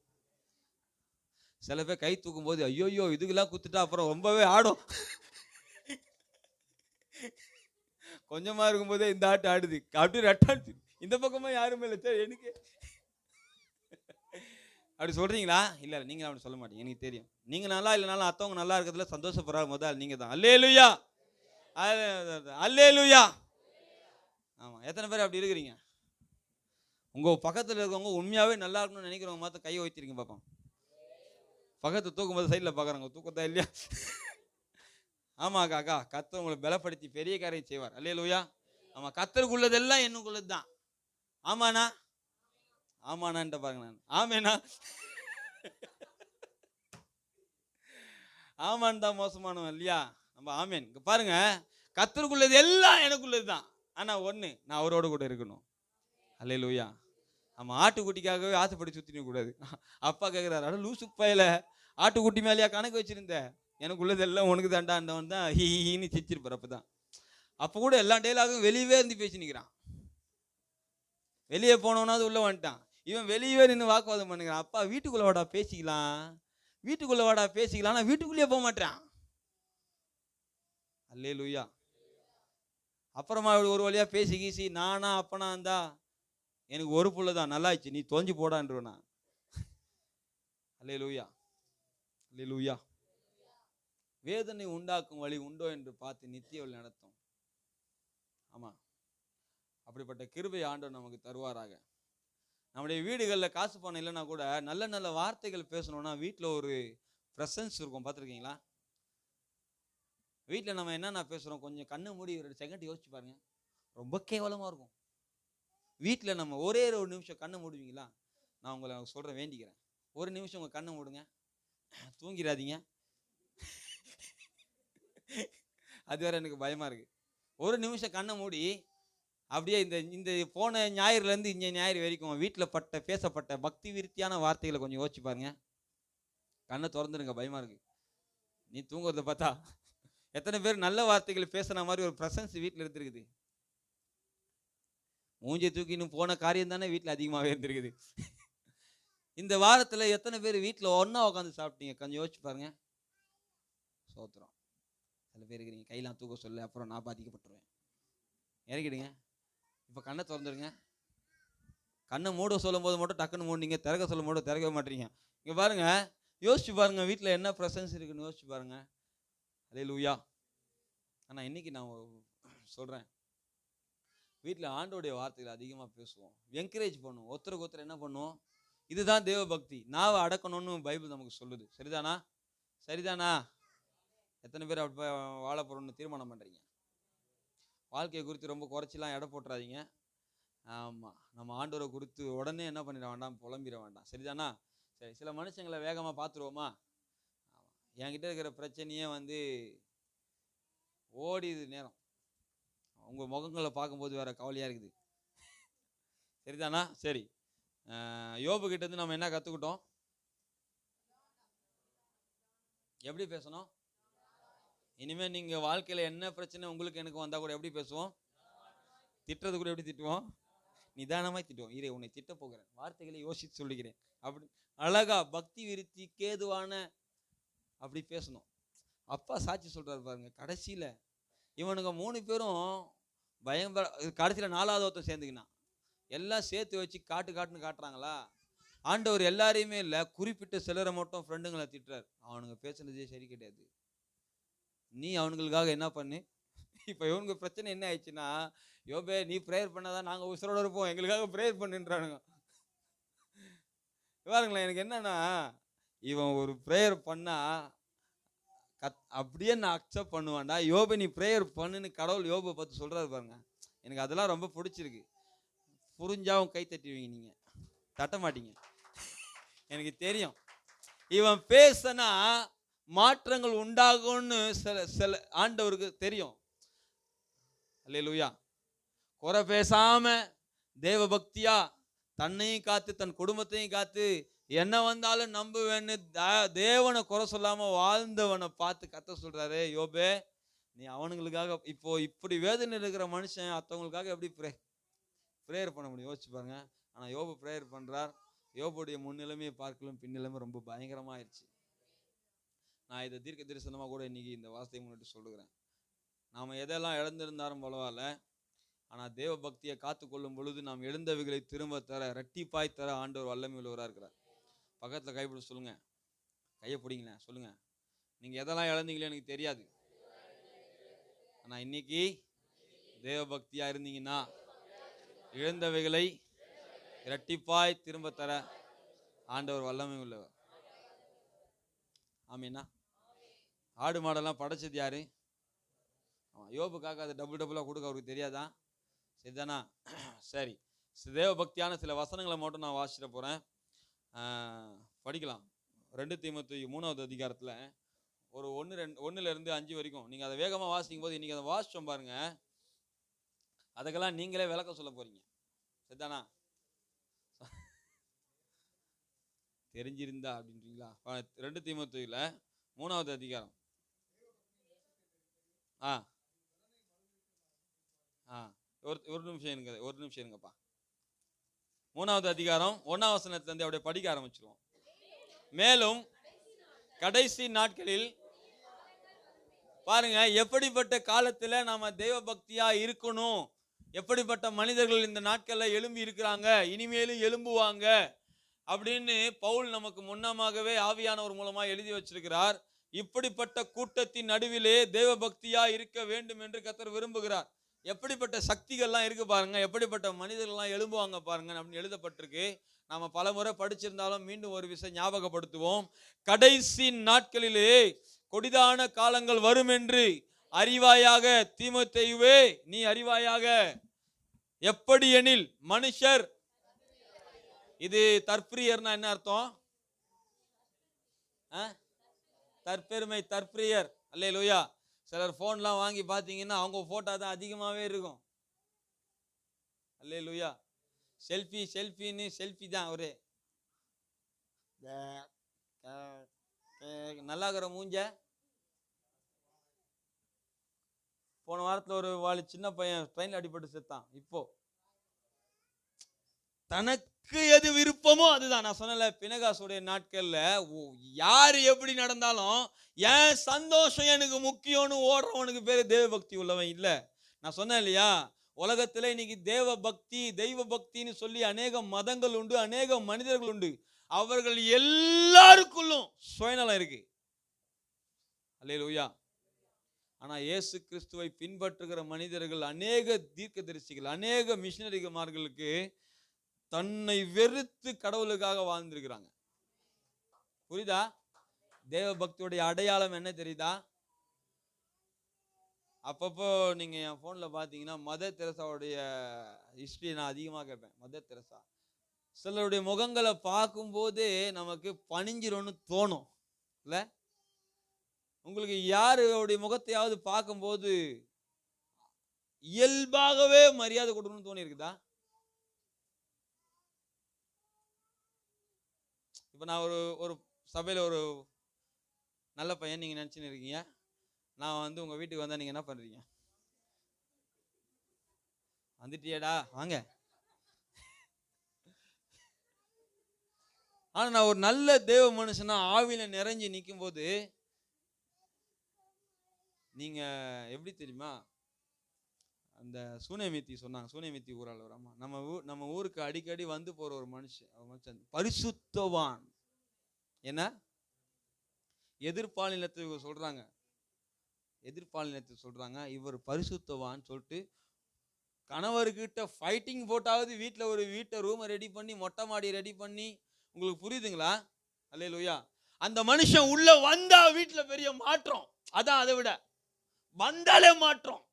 [SPEAKER 1] சில பேர் கை தூக்கும் போது ஐயோ இதுக்கெல்லாம் குத்துட்டா அப்புறம் ரொம்பவே ஆடும். கொஞ்சமா இருக்கும் போதே இந்த ஆட்டு ஆடுது, அப்படி ரெட்டாடுது. இந்த பக்கமா யாருமே இல்லை எனக்கு. அப்படி சொல்றீங்களா? இல்ல நீங்க அப்படி சொல்ல மாட்டீங்க, எனக்கு தெரியும். நீங்க நல்லா இல்லைனாலும் அத்தவங்க நல்லா இருக்கிறதுல சந்தோஷப்படுற முதல் நீங்க தான். அல்லேலூயா, அல்லேலூயா. ஆமா, எத்தனை பேர் அப்படி இருக்கிறீங்க? உங்க பக்கத்துல இருக்கவங்க உண்மையாவே நல்லா இருக்கணும்னு நினைக்கிறவங்க மாத்த கையை வைத்திருக்கீங்க பாப்போம். பக்கத்து தூக்கும் போது சைட்ல பாக்குறாங்க, தூக்கத்தா இல்லையா? ஆமா காக்கா, கர்த்தர் உங்களை பலப்படுத்தி பெரிய காரியம் செய்வார். அல்லேலூயா. ஆமா, கர்த்தருக்குள்ளதெல்லாம் என்னுக்குள்ளது தான். ஆமாண்ணா, ஆமாண்ணான்ட்ட பாருங்க. நான் ஆமேண்ணா, ஆமான் தான் மோசமானவன் இல்லையா? நம்ம ஆமேன். இங்க பாருங்க, கர்த்தருக்குள்ளது எல்லாம் எனக்குள்ளது தான். ஆனா ஒண்ணு, நான் அவரோட கூட இருக்கணும். அல்லேலூயா. ஆமா, ஆட்டுக்குட்டிக்காகவே ஆசைப்படி சுத்தின கூடாது. அப்பா கேட்கிறாரு, அட லூசு பையல, ஆட்டுக்குட்டி மேலேயா கணக்கு வச்சிருந்த, எனக்குள்ளது எல்லாம் உனக்கு தாண்டாண்டவன் தான் ஹீன்னு சிரிச்சிருப்பார். அப்பதான் அப்ப கூட எல்லா டெய்லாகும் வெளியவே இருந்து பேசி நிற்கிறான். வெளியே போனவனாவது உள்ள வந்துட்டான், இவன் வெளியவே நின்று வாக்குவாதம் பண்ணுகிறான். அப்பா வீட்டுக்குள்ள வாடா பேசிக்கலாம், வீட்டுக்குள்ள வாடா பேசிக்கலாம், வீட்டுக்குள்ளேயே போக மாட்டான். அல்லேலூயா. அப்புறமா ஒரு வழியாக பேசி கீசி நானா அப்பனா இருந்தா எனக்கு ஒரு புள்ள தான் நல்லாச்சு, நீ தோஞ்சு போடான்றா. அல்லேலூயா, அல்லேலூயா. வேதனை உண்டாக்கும் வழி உண்டோ என்று பார்த்து நித்திய வழி நடத்தும். ஆமா, அப்படிப்பட்ட கிருபை ஆண்டவர் நமக்கு தருவாராக. நம்முடைய வீடுகளில் காசு பணம் இல்லைன்னா கூட நல்ல நல்ல வார்த்தைகள் பேசணும்னா வீட்டில் ஒரு ப்ரெசன்ஸ் இருக்கும். பார்த்துருக்கீங்களா? வீட்டில் நம்ம என்னென்ன பேசுகிறோம், கொஞ்சம் கண்ணு மூடி 2 செகண்ட் யோசிச்சு பாருங்க, ரொம்ப கேவலமாக இருக்கும். வீட்டில் நம்ம ஒரே ஒரு நிமிஷம் கண்ணை மூடுவீங்களா? நான் உங்களை சொல்கிறேன், வேண்டிக்கிறேன், ஒரு நிமிஷம் உங்கள் கண்ணை மூடுங்க, தூங்கிடாதீங்க. அது வேற எனக்கு பயமாக இருக்குது. ஒரு நிமிஷம் கண்ணை மூடி அப்படியே இந்த போன ஞாயிறுலேருந்து இந்த ஞாயிறு வரைக்கும் வீட்டில் பேசப்பட்ட பக்தி விருத்தியான வார்த்தைகளை கொஞ்சம் யோசிச்சு பாருங்க. கண்ணை திறந்துருங்க, பயமாக இருக்குது. நீ தூங்குறத பார்த்தா எத்தனை பேர் நல்ல வார்த்தைகள் பேசுன மாதிரி ஒரு ப்ரெசன்ஸ் வீட்டில் இருந்திருக்குது. மூஞ்சி தூக்கின்னு போன காரியம் தானே வீட்டில் அதிகமாகவே இருந்திருக்குது. இந்த வாரத்தில் எத்தனை பேர் வீட்டில் ஒன்றா உட்காந்து சாப்பிட்டீங்க? கொஞ்சம் யோசிச்சு பாருங்க. சோத்திரம். சில பேர் இருக்கிறீங்க, கையெல்லாம் தூக்க சொல்ல, அப்புறம் நான் பாதிக்கப்பட்டுருவேன். இறக்கிடுங்க. இப்போ கண்ணை திறந்துருங்க. கண்ணை மூட சொல்லும் போது மட்டும் டக்குன்னு மூடிங்க, திறக்க சொல்லும் போது திறக்கவே மாட்டீங்க. இங்கே பாருங்க, யோசிச்சு பாருங்க, வீட்டில் என்ன ப்ரெசன்ஸ் இருக்குன்னு யோசிச்சு பாருங்க. அல்லேலூயா. ஆனால் இன்னைக்கு நான் சொல்கிறேன், வீட்டில் ஆண்டோடைய வார்த்தைகள் அதிகமாக பேசுவோம், என்கரேஜ் பண்ணுவோம், ஒருத்தருக்கு ஒருத்தர் என்ன பண்ணுவோம். இதுதான் தேவ பக்தி. நாவை அடக்கணும்னு பைபிள் நமக்கு சொல்லுது. சரிதானா? சரிதானா? எத்தனை பேர் அப்படி வாழ போகிறோம்னு தீர்மானம் பண்ணுறீங்க? வாழ்க்கையை குறித்து ரொம்ப குறைச்சிலாம் எடை போட்டுறாதீங்க. ஆமாம், நம்ம ஆண்டவரை குறித்து உடனே என்ன பண்ணிட வேண்டாம், புலம்பிட வேண்டாம். சரிதானா? சரி, சில மனுஷங்களை வேகமாக பார்த்துருவோமா? என்கிட்ட இருக்கிற பிரச்சனையே ஓடிது நேரம். உங்கள் முகங்களை பார்க்கும்போது வேற கவலையாக இருக்குது. சரிதானா? சரி, யோபு கிட்டேருந்து நம்ம என்ன கற்றுக்கிட்டோம்? எப்படி பேசணும்? இனிமேல் நீங்கள் வாழ்க்கையில் என்ன பிரச்சனை உங்களுக்கு எனக்கு வந்தால் கூட எப்படி பேசுவோம்? திட்டுறது கூட எப்படி திட்டுவோம்? நிதானமாய் திட்டுவோம். இதை உன்னை திட்ட போகிறேன், வார்த்தைகளை யோசித்து சொல்லுகிறேன், அப்படி அழகா பக்தி விருத்தி கேதுவான அப்படி பேசணும். அப்பா சாட்சி சொல்றாரு பாருங்க, கடைசியில் இவனுங்க 3 பேரும் பயங்கர, கடைசியில் 4வது ஒருத்தன் சேர்ந்துக்கினான். எல்லாம் சேர்த்து வச்சு காட்டுன்னு காட்டுறாங்களா? ஆண்டவர் எல்லாரையுமே இல்லை, குறிப்பிட்ட சிலரை மட்டும் ஃப்ரெண்டுங்களை திட்டுறாரு. அவனுங்க பேசுனதே சரி கிடையாது. நீ அவனுங்களுக்காக என்ன பண்ணு. இப்போ இவனுக்கு பிரச்சனை என்ன ஆயிடுச்சுன்னா, யோபே நீ ப்ரேயர் பண்ணாதான் நாங்கள் உசுரோடு இருப்போம், எங்களுக்காக ப்ரேயர் பண்ணுன்றானுங்க. பாருங்களேன், எனக்கு என்னன்னா, இவன் ஒரு ப்ரேயர் பண்ணா அப்படியே நான் அக்செப்ட் பண்ணுவான்டா. யோபு நீ ப்ரேயர் பண்ணுன்னு கடவுள் யோபை பார்த்து சொல்றாரு பாருங்க. எனக்கு அதெல்லாம் ரொம்ப பிடிச்சிருக்கு. புரிஞ்சாவும் கை தட்டுவீங்க, நீங்க தட்ட மாட்டீங்க, எனக்கு தெரியும். இவன் பேசினா மாற்றங்கள் உண்டாகும்னு சில ஆண்டவருக்கு தெரியும். அல்லேலூயா. குறை பேசாம தேவ பக்தியா தன்னையும் காத்து தன் குடும்பத்தையும் காத்து என்ன வந்தாலும் நம்புவேன்னு தேவனை குறை சொல்லாம வாழ்ந்தவனை பார்த்து கத்த சொல்றாரு, யோபே நீ அவனுங்களுக்காக இப்போ இப்படி வேதனை இருக்கிற மனுஷன் மற்றவங்களுக்காக எப்படி ப்ரேயர் பண்ண முடியும்? யோசிச்சு பாருங்க. ஆனால் யோபு ப்ரேயர் பண்றார். யோபுடைய முன்னிலைமையை பார்க்கலாம் பின்னிலைமை ரொம்ப பயங்கரமாயிருச்சு. நான் இதை தீர்க்க தரிசனமாக கூட இன்னைக்கு இந்த வார்த்தையை முன்னிட்டு சொல்லுகிறேன். நாம் எதெல்லாம் இழந்திருந்தாலும் பரவாயில்ல, ஆனால் தேவ பக்தியை காத்து கொள்ளும் பொழுது நாம் எழுந்தவைகளை திரும்ப தர, ரெட்டிப்பாய் தர ஆண்டவர் வல்லமை உள்ளவராக இருக்கிறார். பக்கத்தில் கைப்பிடி சொல்லுங்க, கையை பிடிங்களேன், சொல்லுங்க, நீங்கள் எதெல்லாம் இழந்தீங்களோ எனக்கு தெரியாது, ஆனால் இன்னைக்கு தேவ பக்தியாக இருந்தீங்கன்னா இழந்தவைகளை இரட்டிப்பாய் திரும்ப தர ஆண்டவர் வல்லமை உள்ளவர். ஆமீனா? ஆடு மாடெல்லாம் படைச்சது யாரு? யோபுக்காக அதை டபுளாக கொடுக்க அவருக்கு தெரியாதா? சரிதானா? சரி, தேவ பக்தியான சில வசனங்களை மட்டும் நான் வாசிச்சிட போகிறேன். படிக்கலாம். 2 தீமோத்தேயு 3வது அதிகாரத்தில் ஒரு 1-5 வரைக்கும் நீங்கள் அதை வேகமாக வாசிக்கும் போது, இன்றைக்கி அதை வாசிச்சோம் பாருங்க, அதுக்கெல்லாம் நீங்களே விளக்கம் சொல்ல போறீங்க. சரிதானா? தெரிஞ்சிருந்தா அப்படின்றீங்களா? 2 தீமோத்தேயுல 3வது அதிகாரம். ஒரு நிமிஷம் இருங்கப்பா. 3வது அதிகாரம் 1ஆம் வசனத்திலிருந்து அப்படியே படிக்க ஆரம்பிச்சிருவோம். மேலும் கடைசி நாட்களில் பாருங்க, எப்படிப்பட்ட காலத்துல நாம தெய்வ பக்தியா இருக்கணும், எப்படிப்பட்ட மனிதர்கள் இந்த நாட்கள்ல எழும்பி இருக்கிறாங்க, இனிமேலும் எழும்புவாங்க அப்படின்னு பவுல் நமக்கு முன்னமாகவே ஆவியானவர் மூலமா எழுதி வச்சிருக்கிறார். இப்படிப்பட்ட கூட்டத்தின் நடுவிலே தேவ பக்தியா இருக்க வேண்டும் என்று கர்த்தர் விரும்புகிறார். எப்படிப்பட்ட சக்திகள்லாம் இருக்கு பாருங்க, எப்படிப்பட்ட மனிதர்கள்லாம் எழும்புவாங்க பாருங்க அப்படின்னு எழுதப்பட்டிருக்கு. நாம பல முறை படிச்சிருந்தாலும் மீண்டும் ஒரு விஷயம் ஞாபகப்படுத்துவோம். கடைசி நாட்களிலே கொடிதான காலங்கள் வரும் என்று அறிவாயாக, தீமோத்தேயுவே நீ அறிவாயாக. எப்படி எனில் மனுஷர், இது தற்பிரியர்னா என்ன அர்த்தம்? தற்பெருமை, தற்பிரியர். அல்லேலூயா. சிலர் போன்லாம் வாங்கி பார்த்தீங்கன்னா அவங்க போட்டோ தான் அதிகமாகவே இருக்கும். அல்லேலூயா. செல்ஃபி செல்ஃபின்னு செல்ஃபி தான் ஒரே. நல்லா இருக்கிற மூஞ்ச. போன வாரத்தில் ஒரு சின்ன பையன் ட்ரெயினில் அடிபட்டு செத்தான். இப்போ தனக்கு எது விருப்பமோ அதுதான். நான் சொன்னல, பினகாசுடைய நாட்கள்ல யாரு எப்படி நடந்தாலும் என் சந்தோஷம் எனக்கு முக்கியம்னு ஓடுறவனுக்கு பேரு தேவ பக்தி உள்ளவன் இல்ல. நான் சொன்னேன் இல்லையா, உலகத்துல இன்னைக்கு தேவ பக்தி, தெய்வ பக்தின்னு சொல்லி அநேக மதங்கள் உண்டு, அநேக மனிதர்கள் உண்டு. அவர்கள் எல்லாருக்குள்ளும் சுயநலம் இருக்கு. அல்லேலூயா. ஆனா இயேசு கிறிஸ்துவை பின்பற்றுகிற மனிதர்கள், அநேக தீர்க்கதரிசிகள், அநேக மிஷனரிமார்களுக்கு தன்னை வெறுத்து கடவுளுக்காக வாழ்ந்திருக்கிறாங்க. புரியுதா? தேவ பக்தியுடைய அடையாளம் என்ன தெரியுதா? அப்பப்போ நீங்க என் போன்ல பாத்தீங்கன்னா மதர் தெரசாவுடைய ஹிஸ்டரி நான் அதிகமாக கேட்பேன். மதர் தெரசா சிலருடைய முகங்களை பார்க்கும்போது நமக்கு பணிஞ்சிரும்னு தோணும் இல்ல? உங்களுக்கு யாருடைய முகத்தையாவது பார்க்கும்போது இயல்பாகவே மரியாதை கொடுக்கணும்னு தோணி இருக்குதா? இப்போ நான் ஒரு சபையில் ஒரு நல்ல பையன் நீங்கள் நினச்சின்னு இருக்கீங்க. நான் உங்கள் வீட்டுக்கு வந்தால் நீங்கள் என்ன பண்ணுறீங்க? வந்துட்டியடா வாங்க. ஆனால் நான் ஒரு நல்ல தேவ மனுஷனா ஆவியில் நிறைஞ்சி நிற்கும் போது நீங்கள் எப்படி தெரியுமா, அந்த சூனேமித்தி சொன்னாங்க, சூனேமித்தி ஊரால் ஒரு அம்மா, நம்ம ஊருக்கு அடிக்கடி வந்து போகிற ஒரு மனுஷன் பரிசுத்தவான். என்ன எதிர்பாலினத்துக்கு சொல்றாங்க, இவர் பரிசுத்தவான் சொல்லிட்டு கணவர்கிட்ட ஃபைட்டிங் போட்டாவது வீட்டில் ஒரு ரூமை ரெடி பண்ணி, மொட்டை மாடி ரெடி பண்ணி, உங்களுக்கு புரியுதுங்களா? அல்லேலூயா. அந்த மனுஷன் உள்ள வந்தா வீட்டில் பெரிய மாற்றம். அதான் அதை விட வந்தாலே மாற்றம்.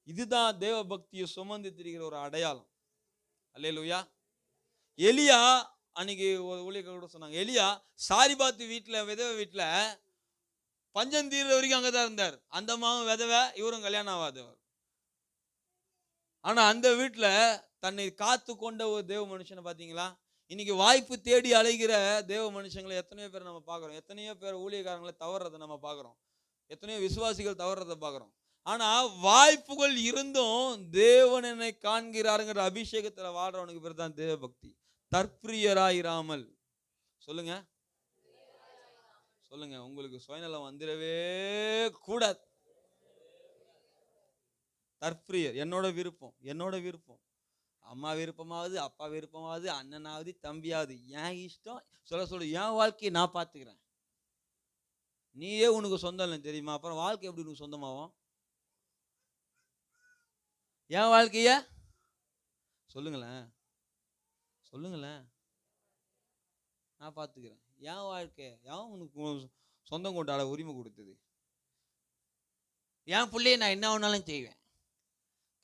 [SPEAKER 1] இதுதான் தேவ பக்தியை சுமந்து திரிகிற ஒரு அடையாளம். அல்லேலூயா. எலியா அன்னைக்கு ஒரு ஊழியர்கள் கூட சொன்னாங்க, எலியா சாரிபாத்து வீட்டில், விதவை வீட்டில் பஞ்சம் தீர்ற வரைக்கும் அங்கதான் இருந்தார். அந்த அம்மாவும் விதவை, இவரும் கல்யாணம் ஆகாதவர். ஆனா அந்த வீட்டில் தன்னை காத்து கொண்ட ஒரு தேவ மனுஷனை பார்த்தீங்களா? இன்னைக்கு வாய்ப்பு தேடி அலைகிற தேவ மனுஷங்களை எத்தனையோ பேர் நம்ம பார்க்குறோம். எத்தனையோ பேர் ஊழியக்காரங்களை தவறுறதை நம்ம பார்க்குறோம். எத்தனையோ விசுவாசிகள் தவறுறதை பார்க்குறோம். ஆனா வாய்ப்புகள் இருந்தும் தேவன் என்னை காண்கிறாருங்கிற அபிஷேகத்தில் வாழ்றவனுக்கு பேர் தான் தேவ பக்தி. தற்பிரியராயிராமல். சொல்லுங்க சொல்லுங்க. உங்களுக்கு சுயநலம் வந்துடவே கூடாது. தற்பிரியர். என்னோட விருப்பம், அம்மா விருப்பமாவது, அப்பா விருப்பமாவது, அண்ணனாவது, தம்பியாவது, என் இஷ்டம் சொல்லு, என் வாழ்க்கையை நான் பார்த்துக்கிறேன். நீயே உனக்கு சொந்தம் தெரியுமா? அப்புறம் வாழ்க்கை எப்படி உனக்கு சொந்தமாகும்? என் வாழ்க்கைய சொல்லுங்களேன், நான் பார்த்துக்கிறேன். என் வாழ்க்கை என் உனக்கு சொந்தம் கொண்டாட உரிமை கொடுத்தது? என் பிள்ளைய நான் என்ன வேணாலும் செய்வேன்.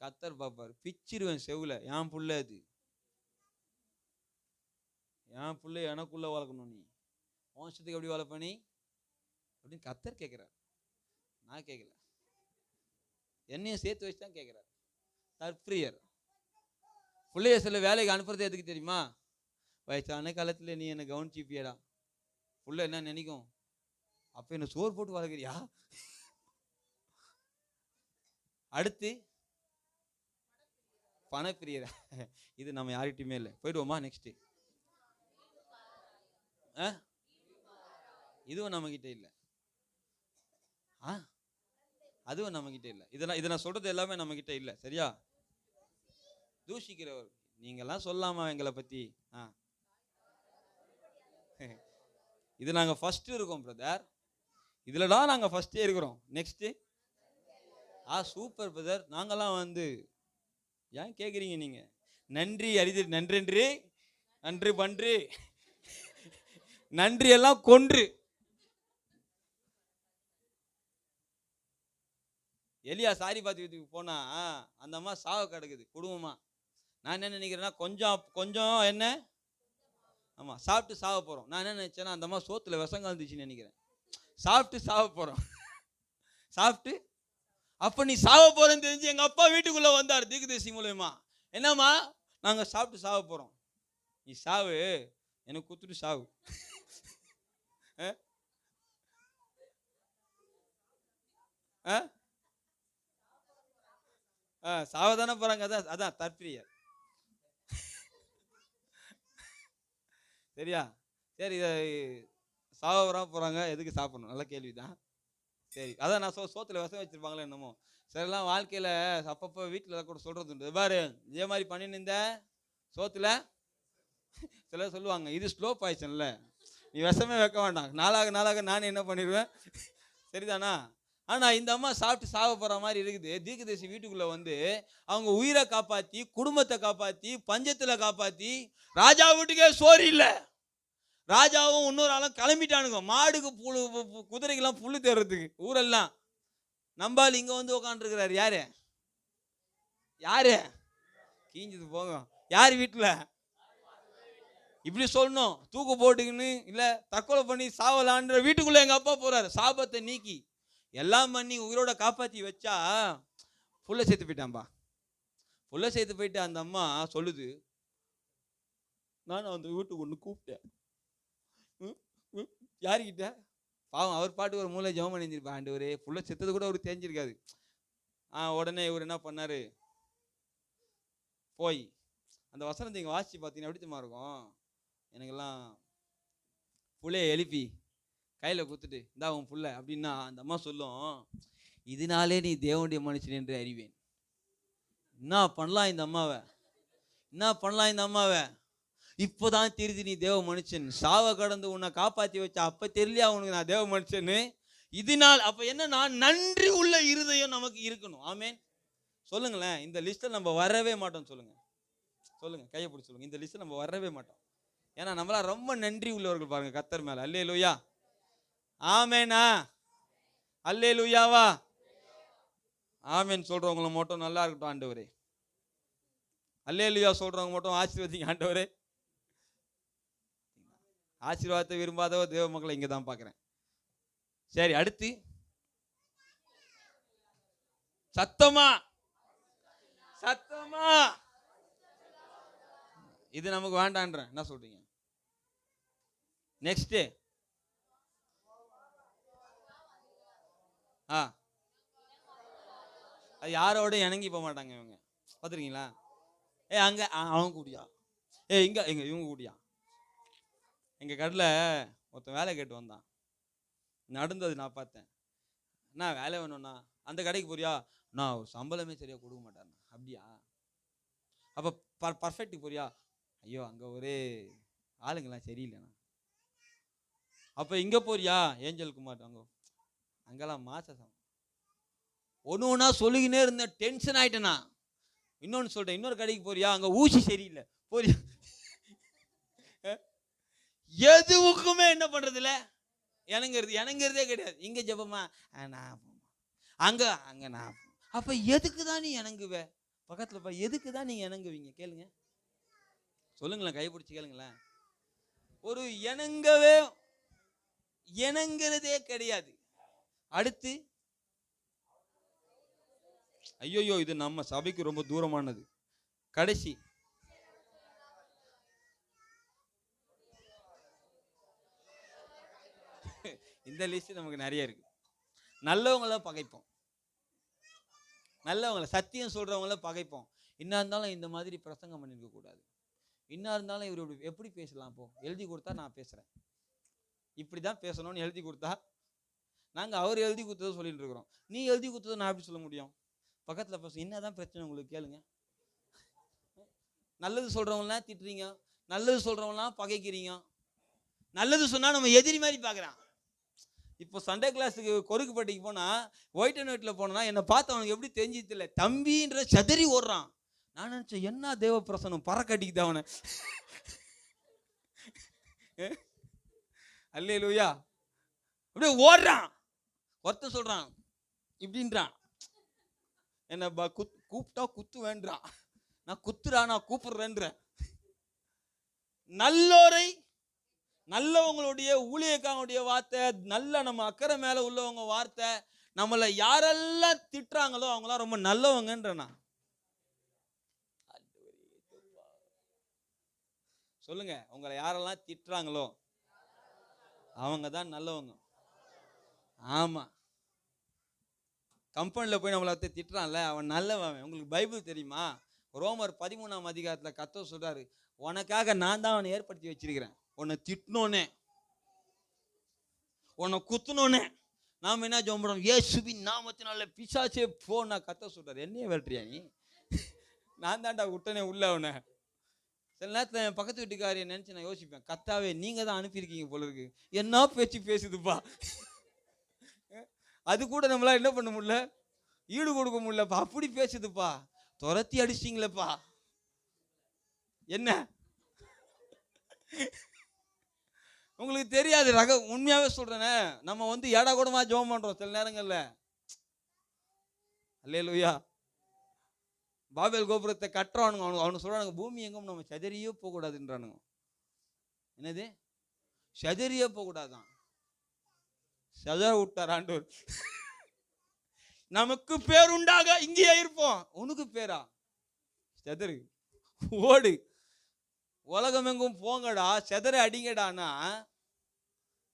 [SPEAKER 1] கத்தர் பாப்பார், பிச்சிருவேன் செவுல. என் பிள்ளை அது, என் பிள்ளை எனக்குள்ள வளர்க்கணும். நீ வம்சத்துக்கு எப்படி வளர்ப்ப நீ அப்படின்னு கத்தர் கேட்கிறார். நான் கேட்கல, என்னையும் சேர்த்து வச்சு தான் கேட்கிறார். தற்பிரியர். பிள்ளைய சில வேலைக்கு அனுப்புறது எதுக்கு தெரியுமா? வயசான காலத்துல நீ என்னை கவனிச்சிப்பியடா. புள்ள என்ன நினைக்கும், அப்ப என்ன சோறு போட்டு வளர்க்குறியா? அடுத்து பணப்பிரியரா? இது நம்ம யார்கிட்டயுமே இல்லை. போயிடுவோமா நெக்ஸ்ட்? இதுவும் நம்ம கிட்ட இல்லை. அதுவும் நம்ம கிட்ட இல்லை. இதை நான் சொல்றது எல்லாமே நம்ம கிட்ட இல்லை. சரியா? தூஷிக்கிறவர் நீங்கெல்லாம் சொல்லாமா எங்களை பத்தி? இது நாங்க ஃபர்ஸ்ட் இருக்கோம் பிரதர். இதுலதான் நாங்க ஃபர்ஸ்டே இருக்கிறோம். Next super brother. நாங்கெல்லாம் ஏன் கேக்குறீங்க நீங்க? நன்றி அறிது நன்றென்று நன்று பன்று நன்றி எல்லாம் கொன்று. எலியா சாரி பாத்துக்கு போனா அந்த அம்மா சாவ கிடக்குது குடும்பமா. நான் என்ன நினைக்கிறேன்னா கொஞ்சம் என்ன சாப்பிட்டு சாவ போறோம். நான் என்ன நினைச்சேன்னா அந்த அம்மா சோத்துல விஷம் கலந்துச்சுன்னு நினைக்கிறேன். சாப்பிட்டு சாவ போறோம். சாப்பிட்டு அப்ப நீ சாவ போறேன்னு தெரிஞ்சு எங்க அப்பா வீட்டுக்குள்ள வந்தார் தீர்க்கதரிசி மூலமா. என்னம்மா நாங்க சாப்பிட்டு சாவ போறோம், நீ சாவு, எனக்கு குத்துட்டு சாவு. சாவதானே போறாங்க. அதான் தற்பிரியர். சரியா? சரி, சாவ வராம போறாங்க, எதுக்கு சாப்பிடணும்? நல்ல கேள்விதான். சரி, அதான் நான் சோத்துல விஷம் வச்சிருப்பாங்களே என்னமோ. சிலலாம் வாழ்க்கையில அப்பப்போ வீட்டுல கூட சொல்றது உண்டு. பாரு இதே மாதிரி பண்ணின்னு இருந்த சோத்துல சிலர் சொல்லுவாங்க, இது ஸ்லோ பாய்சன்ல, நீ விஷமே வைக்க வேண்டாம், நாளாக நானே என்ன பண்ணிடுவேன். சரிதானா? ஆனா இந்த அம்மா சாப்பிட்டு சாவ போற மாதிரி இருக்குது. தீர்க்கதரிசி வீட்டுக்குள்ள அவங்க உயிரை காப்பாத்தி, குடும்பத்தை காப்பாத்தி, பஞ்சத்துல காப்பாத்தி, ராஜா வீட்டுக்கே சோறு இல்லை. ராஜாவும் இன்னொரு ஆளும் கிளம்பிட்டானுங்க மாடுக்கு குதிரைக்கெல்லாம் புல்லு தேர்றதுக்கு ஊரெல்லாம். நம்பால் இங்க உட்காந்துருக்கிறாரு. யாரு கீஞ்சது போங்க. யார் வீட்டுல இப்படி சொல்லணும்? தூக்கு போட்டுக்கின்னு இல்ல தற்கொலை பண்ணி சாவலான்ற வீட்டுக்குள்ள எங்க அப்பா போறாரு. சாபத்தை நீக்கி எல்லாம் பண்ணி உயிரோட காப்பாத்தி வச்சா புள்ள சேர்த்து போயிட்டான்பா. புள்ள சேர்த்து போயிட்டு அந்த அம்மா சொல்லுது, நான் அந்த வீட்டுக்கு ஒண்ணு கூப்பிட்டேன். யாருக்கிட்ட? பாவம் அவர் பாட்டு ஒரு மூளை ஜெபம் பண்ணியிருப்பா. ஆண்டவரே, புள்ள செத்தது கூட அவருக்கு தெரிஞ்சிருக்காது. உடனே இவர் என்ன பண்ணாரு, போய் அந்த வசனத்தை இங்க வாசிச்சு பார்த்தீங்கன்னா எப்படிமா இருக்கும்? எனக்கெல்லாம் புள்ளைய எழுப்பி கையில குத்துட்டு இந்தா உன் புள்ள அப்படின்னா அந்த அம்மா சொல்லும், இதனாலே நீ தேவனுடைய மனுஷன் என்று அறிவேன். என்ன பண்ணலாம் இந்த அம்மாவை? இப்போதான் தெரியுது நீ தேவ மனுஷன். சாவ கடந்து உன்னை காப்பாத்தி வச்சா அப்ப தெரியலையா உனக்கு நான் தேவ மனுஷன்னு? இதனால் அப்ப என்ன, நான் நன்றி உள்ள இருதயம் நமக்கு இருக்கணும். ஆமேன். சொல்லுங்களேன், இந்த லிஸ்ட்ல நம்ம வரவே மாட்டோம். சொல்லுங்க கையை பிடிச்சி சொல்லுங்க, இந்த லிஸ்ட்ல நம்ம வரவே மாட்டோம். ஏன்னா நம்மளா ரொம்ப நன்றி உள்ளவர்கள் பாருங்க கர்த்தர் மேல. அல்லேலூயா, ஆமேனா, அல்லேலூயாவா, ஆமேன் சொல்றவங்கள மட்டும் நல்லா இருக்கட்டும் ஆண்டவரே. அல்லேலூயா சொல்றவங்க மட்டும் ஆசீர்வதிங்க ஆண்டவரே. ஆசீர்வாதத்தை விரும்பாதவ தேவ மக்களை இங்க தான் பாக்குறேன். சரி, அடுத்து சத்தமா இது நமக்கு வேண்டான்ற என்ன சொல்றீங்க? நெக்ஸ்ட் அது யாரோட இணங்கி போக மாட்டாங்க இவங்க. பாத்துருக்கீங்களா? அங்க அவங்க கூடியா, இங்க இவங்க கூடியா. எங்க கடையில் ஒருத்தன் வேலை கேட்டு வந்தான். நடந்தது நான் பார்த்தேன். என்ன வேலை வேணும்னா, அந்த கடைக்கு போறியா? நான் ஒரு சம்பளமே சரியா கொடுக்க மாட்டேன். அப்படியா? அப்போ பர்ஃபெக்ட்டுக்கு போறியா? ஐயோ அங்கே ஒரே ஆளுங்கெல்லாம் சரியில்லைண்ணா. அப்போ இங்கே போறியா? ஏஞ்சல் குமார் அங்கெல்லாம் மாசம் ஒன்று ஒன்றா சொல்லிக்கினே இருந்தேன். டென்ஷன் ஆயிட்டேண்ணா. இன்னொன்று சொல்கிறேன், இன்னொரு கடைக்கு போறியா? அங்கே ஊசி சரியில்லை. போறியா? எதுவுக்குமே என்ன பண்றது இல்ல, இணங்குறதே கிடையாது. இங்க ஜெபமா அங்க நான். அப்ப எதுக்குதான் நீ இணங்குவ? பக்கத்துல எதுக்குதான் நீங்க இணங்குவீங்க? கேளுங்க, சொல்லுங்களேன், கைப்பிடிச்சு கேளுங்களேன். ஒரு இணங்குறதே கிடையாது. அடுத்து ஐயோ இது நம்ம சபைக்கு ரொம்ப தூரமானது. கடைசி இந்த லிஸ்ட் நமக்கு நிறைய இருக்கு. நல்லவங்கள பகைப்போம், நல்லவங்களை சத்தியம் சொல்றவங்கள பகைப்போம். என்ன இருந்தாலும் இந்த மாதிரி பிரசங்கம் பண்ணிருக்க கூடாது, என்ன இருந்தாலும் இவர் எப்படி பேசலாம்? போ எழுதி கொடுத்தா நான் பேசுறேன், இப்படிதான் பேசணும்னு எழுதி கொடுத்தா நாங்கள் அவர் எழுதி கொடுத்ததை சொல்லிட்டு இருக்கிறோம். நீ எழுதி கொடுத்ததை நான் எப்படி சொல்ல முடியும்? பக்கத்தில் பசங்க என்னதான் பிரச்சனை உங்களுக்கு கேளுங்க. நல்லது சொல்கிறவங்களாம் திட்டுறீங்க, நல்லது சொல்கிறவங்களாம் பகைக்கிறீங்க. நல்லது சொன்னால் நம்ம எதிரி மாதிரி பார்க்குறான். இப்போ சண்டே கிளாஸுக்கு கொருக்குப்பட்டிக்கு போனால், ஒயிட் அண்ட் ஒயிட்டில் போனோன்னா என்னை பார்த்து அவனுக்கு எப்படி தெரிஞ்சதில்லை, தம்பின்ற சதறி ஓடுறான். நான் நினச்சேன் என்ன தேவ பிரசனம் பறக்கட்டிக்குது அவனை. அல்லேலூயா. அப்படியே ஓடுறான். ஒருத்தன் சொல்கிறான் இப்படின்றான், என்னை கூப்பிட்டா குத்து வேண்டான், நான் குத்துறா நான் கூப்பிடுறேன்றேன். நல்லோரை, நல்லவங்களுடைய ஊழியக்காரங்களுடைய வார்த்தை, நல்ல நம்ம அக்கறை மேல உள்ளவங்க வார்த்தை, நம்மளை யாரெல்லாம் திட்டுறாங்களோ அவங்களாம் ரொம்ப நல்லவங்கன்றனா. சொல்லுங்க, உங்களை யாரெல்லாம் திட்டுறாங்களோ அவங்க தான் நல்லவங்க. ஆமா, கம்பெனியில் போய் நம்மளை திட்டுறான்ல அவன் நல்லவன். உங்களுக்கு பைபிள் தெரியுமா? ரோமர் 13ஆம் அதிகாரத்தில் கர்த்தர் சொல்றாரு, உனக்காக நான் தான் அவனை ஏற்படுத்தி வச்சிருக்கிறேன். உன்னை திட்டினோன்னே, உன்னை குத்துனோன்னே நாம் என்ன ஜெபம், இயேசுவின் நாமத்தினால பிசாசே போனா கர்த்தர் சொல்றாரு. என்னையே விரட்டுறியா நீ? நான் தான்டா விட்டனே உள்ள அவனை. சில நேரத்தில் என் பக்கத்து வீட்டுக்காரியை நினச்சி நான் யோசிப்பேன், கர்த்தாவே நீங்கள் தான் அனுப்பியிருக்கீங்க போல இருக்கு, என்ன பேச்சு பேசுதுப்பா. அது கூட நம்மளால என்ன பண்ண முடியல, ஈடு கொடுக்க முடியலப்பா, அப்படி பேசுதுப்பா, துரத்தி அடிச்சிங்களப்பா. என்ன உங்களுக்கு தெரியாது உண்மையாவே சொல்றேனே, நம்ம ஏடா கூடமா ஜெபம் பண்றோம் சில நேரங்கள்ல. அல்லேலூயா. பாபேல் கோபுரத்தை கட்டுறானுங்க, அவனுக்கு சொல்றானுங்க பூமி எங்கும் நம்ம சதறியே போகக்கூடாதுன்றானுங்க. என்னது சதறியே போகக்கூடாதான், சதற விட்டார் ஆண்டவர். நமக்கு பேருண்டாக இங்கேயே இருப்போம், உனக்கு பேரா? சதறு ஓடு, உலகம் எங்கும் போங்கடா, செதற அடிங்கடானா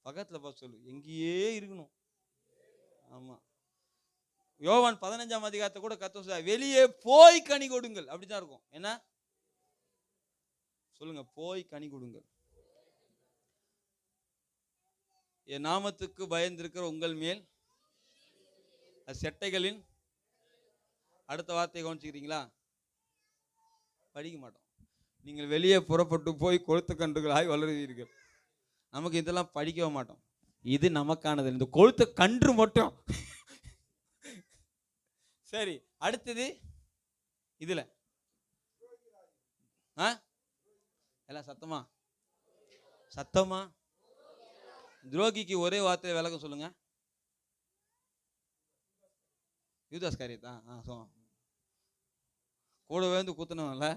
[SPEAKER 1] பக்கத்துல பார்த்து சொல்லு, எங்கேயே இருக்கணும். ஆமா, யோவான் 15ஆம் அதிகாரத்தை கூட கர்த்தர் சொல்றார், வெளியே போய் கனி கொடுங்கள். அப்படிதான் இருக்கும். என்ன சொல்லுங்க, போய் கனி கொடுங்கள். என் நாமத்துக்கு பயந்திருக்கிற உங்கள் மேல் செட்டைகளின், அடுத்த வார்த்தையை கவனிச்சுக்கிறீங்களா? படிக்க மாட்டோம். நீங்கள் வெளியே புறப்பட்டு போய் கொழுத்த கன்றுகளாய் வளருவீர்கள். நமக்கு இதெல்லாம் படிக்கவே மாட்டோம். இது நமக்கானது, இந்த கொழுத்த கன்று மட்டும். சரி, அடுத்தது இதுல எல்லாம் சத்தமா சத்தமா. துரோகிக்கு ஒரே வார்த்தை விளக்கம் சொல்லுங்க. யூதாஸ் காரியத்தான் கூடவே வந்து குத்துனவன்ல.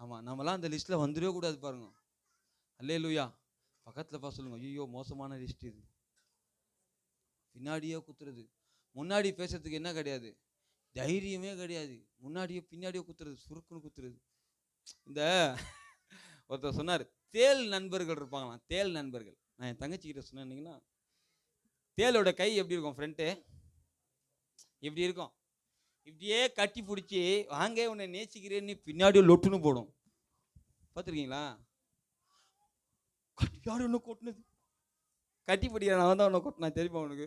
[SPEAKER 1] ஆமா, நம்மளாம் அந்த லிஸ்ட்ல வந்துடவே கூடாது பாருங்க. அல்லேலூயா. பக்கத்துல பா சொல்லுங்க, ஐயோ மோசமான லிஸ்ட் இது. பின்னாடியே குத்துறது, முன்னாடி பேசுறதுக்கு என்ன கிடையாது, தைரியமே கிடையாது. முன்னாடியோ பின்னாடியோ குத்துறது, சுருக்குன்னு குத்துறது. இந்த ஒருத்தர் சொன்னார், தேல் நண்பர்கள் இருப்பாங்களாம். தேல் நண்பர்கள். நான் என் தங்கச்சி கிட்ட சொன்னீங்கன்னா, தேலோட கை எப்படி இருக்கும், ஃப்ரண்ட்டு இப்படி இருக்கும், இப்படியே கட்டி பிடிச்சி வாங்க உன்னை நேசிக்கிறேன்னு பின்னாடியோ லொட்டுன்னு போடும். பார்த்துருக்கீங்களா? யாரும் ஒன்று கொட்டினது, கட்டி பிடிக்கிறேன் நான் தான் ஒன்று கொட்டினா தெரியுமா உனக்கு?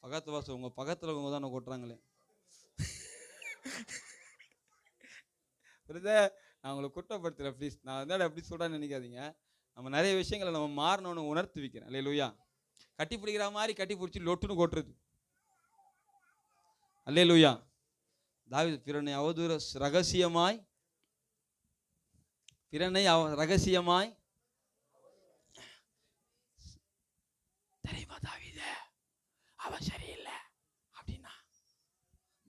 [SPEAKER 1] பக்கத்து வாசம் உங்க பக்கத்துல உங்க தான் கொட்டுறாங்களே. நான் உங்களை குற்றப்படுத்துறேன் ப்ளீஸ். நான் அப்படி சொல்றேன்னு நினைக்காதீங்க. நம்ம நிறைய விஷயங்களை நம்ம மாறணும்னு உணர்த்து வைக்கிறேன். அல்லேலூயா. கட்டி பிடிக்கிற மாதிரி கட்டி பிடிச்சி லொட்டுன்னு கொட்டுறது. அல்லேலூயா. தாவீது பிறனை அவதூற ரகசியமாய் தெரியுமா தாவீது அவன் சரியில்லை அப்படின்னா